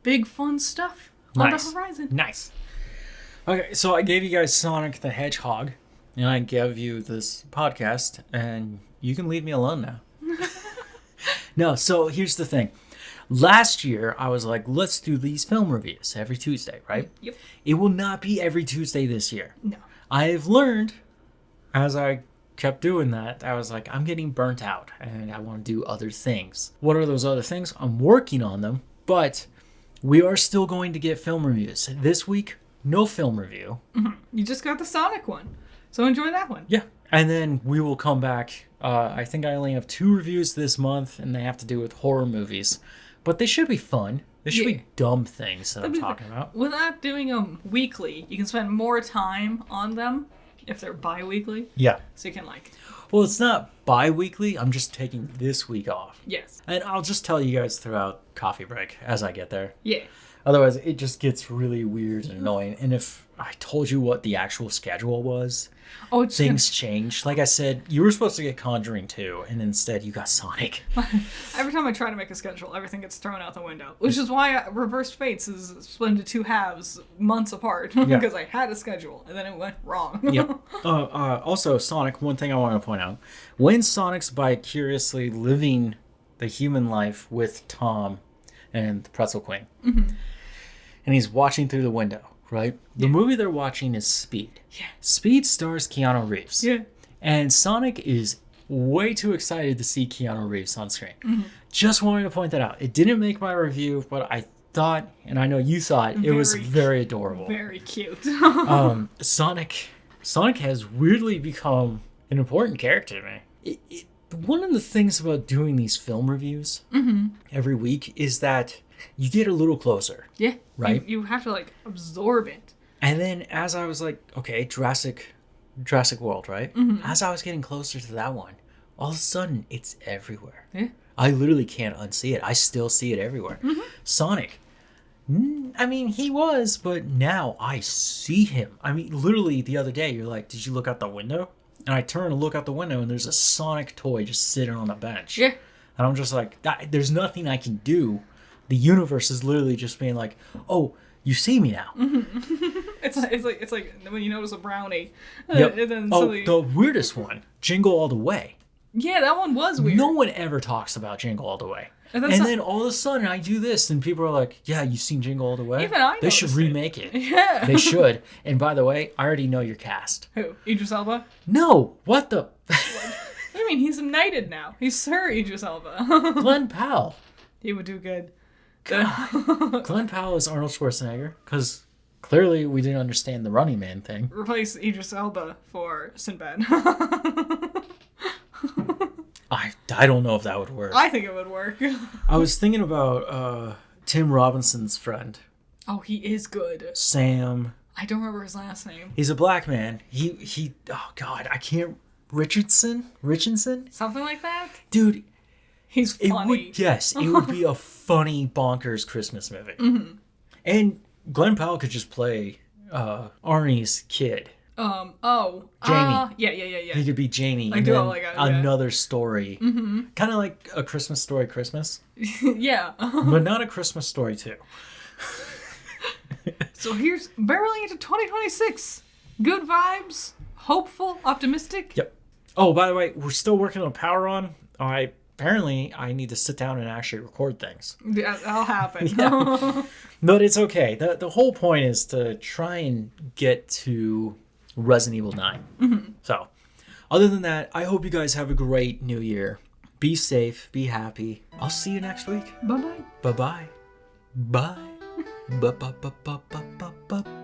big fun stuff on the horizon. Nice. Okay, so I gave you guys Sonic the Hedgehog, and I gave you this podcast, and you can leave me alone now. No, so here's the thing. Last year, I was like, let's do these film reviews every Tuesday, right? Yep. It will not be every Tuesday this year. No. I've learned, as I kept doing that, I was like, I'm getting burnt out, and I want to do other things. What are those other things? I'm working on them, but we are still going to get film reviews. This week, no film review. Mm-hmm. You just got the Sonic one. So enjoy that one. Yeah. And then we will come back. I think I only have 2 reviews this month, and they have to do with horror movies. But they should be fun. They should be dumb things that I'm talking about. Without doing them weekly, you can spend more time on them if they're bi-weekly. Yeah. So you can like... Well, it's not bi-weekly. I'm just taking this week off. Yes. And I'll just tell you guys throughout Coffee Break as I get there. Yeah. Otherwise, it just gets really weird and annoying. And if I told you what the actual schedule was, things changed. Like I said, you were supposed to get Conjuring 2, and instead you got Sonic. Every time I try to make a schedule, everything gets thrown out the window. Which is why Reversed Fates is split into 2 halves months apart. Because I had a schedule, and then it went wrong. Yep. Also, Sonic, one thing I want to point out. When Sonic's vicariously living the human life with Tom and the Pretzel Queen, and he's watching through the window, right? The movie they're watching is Speed. Yeah. Speed stars Keanu Reeves. Yeah. And Sonic is way too excited to see Keanu Reeves on screen. Just wanted to point that out. It didn't make my review, but I thought, and I know you thought, it was very adorable. Very cute. Sonic has weirdly become an important character to me. One of the things about doing these film reviews every week is that you get a little closer. Yeah. Right? You have to, like, absorb it. And then as I was like, okay, Jurassic World, right? As I was getting closer to that one, all of a sudden, it's everywhere. Yeah. I literally can't unsee it. I still see it everywhere. Sonic. I mean, he was, but now I see him. I mean, literally the other day, you're like, did you look out the window? And I turn to look out the window, and there's a Sonic toy just sitting on a bench. Yeah. And I'm just like, there's nothing I can do. The universe is literally just being like, oh, you see me now. It's like when you notice a brownie. Yep. And then the weirdest one, Jingle All the Way. Yeah, that one was weird. No one ever talks about Jingle All the Way. And then all of a sudden I do this and people are like, yeah, you've seen Jingle All the Way? Even I They should remake it. Yeah. They should. And by the way, I already know your cast. Who? Idris Elba? No. What the? What do you mean? He's knighted now. He's Sir Idris Elba. Glenn Powell. He would do good. Glenn Powell is Arnold Schwarzenegger because clearly we didn't understand the Running Man thing. Replace Idris Elba for Sinbad. I don't know if that would work. I think it would work. I was thinking about Tim Robinson's friend. Oh, he is good. Sam. I don't remember his last name. He's a black man. He oh God, I can't. Richardson? Something like that? Dude. He's funny. It would be a funny, bonkers Christmas movie. And Glenn Powell could just play Arnie's kid. Jamie. Yeah. He could be Jamie. Like, and then another story. Kind of like A Christmas Story Christmas. Yeah. But not A Christmas Story 2. So here's barreling into 2026. Good vibes. Hopeful. Optimistic. Yep. Oh, by the way, we're still working on PowerOn. Apparently, I need to sit down and actually record things. Yeah, that'll happen. Yeah. But it's okay. The whole point is to try and get to Resident Evil 9. So, other than that, I hope you guys have a great new year. Be safe. Be happy. I'll see you next week. Bye-bye. Bye-bye. Bye. Bye-bye.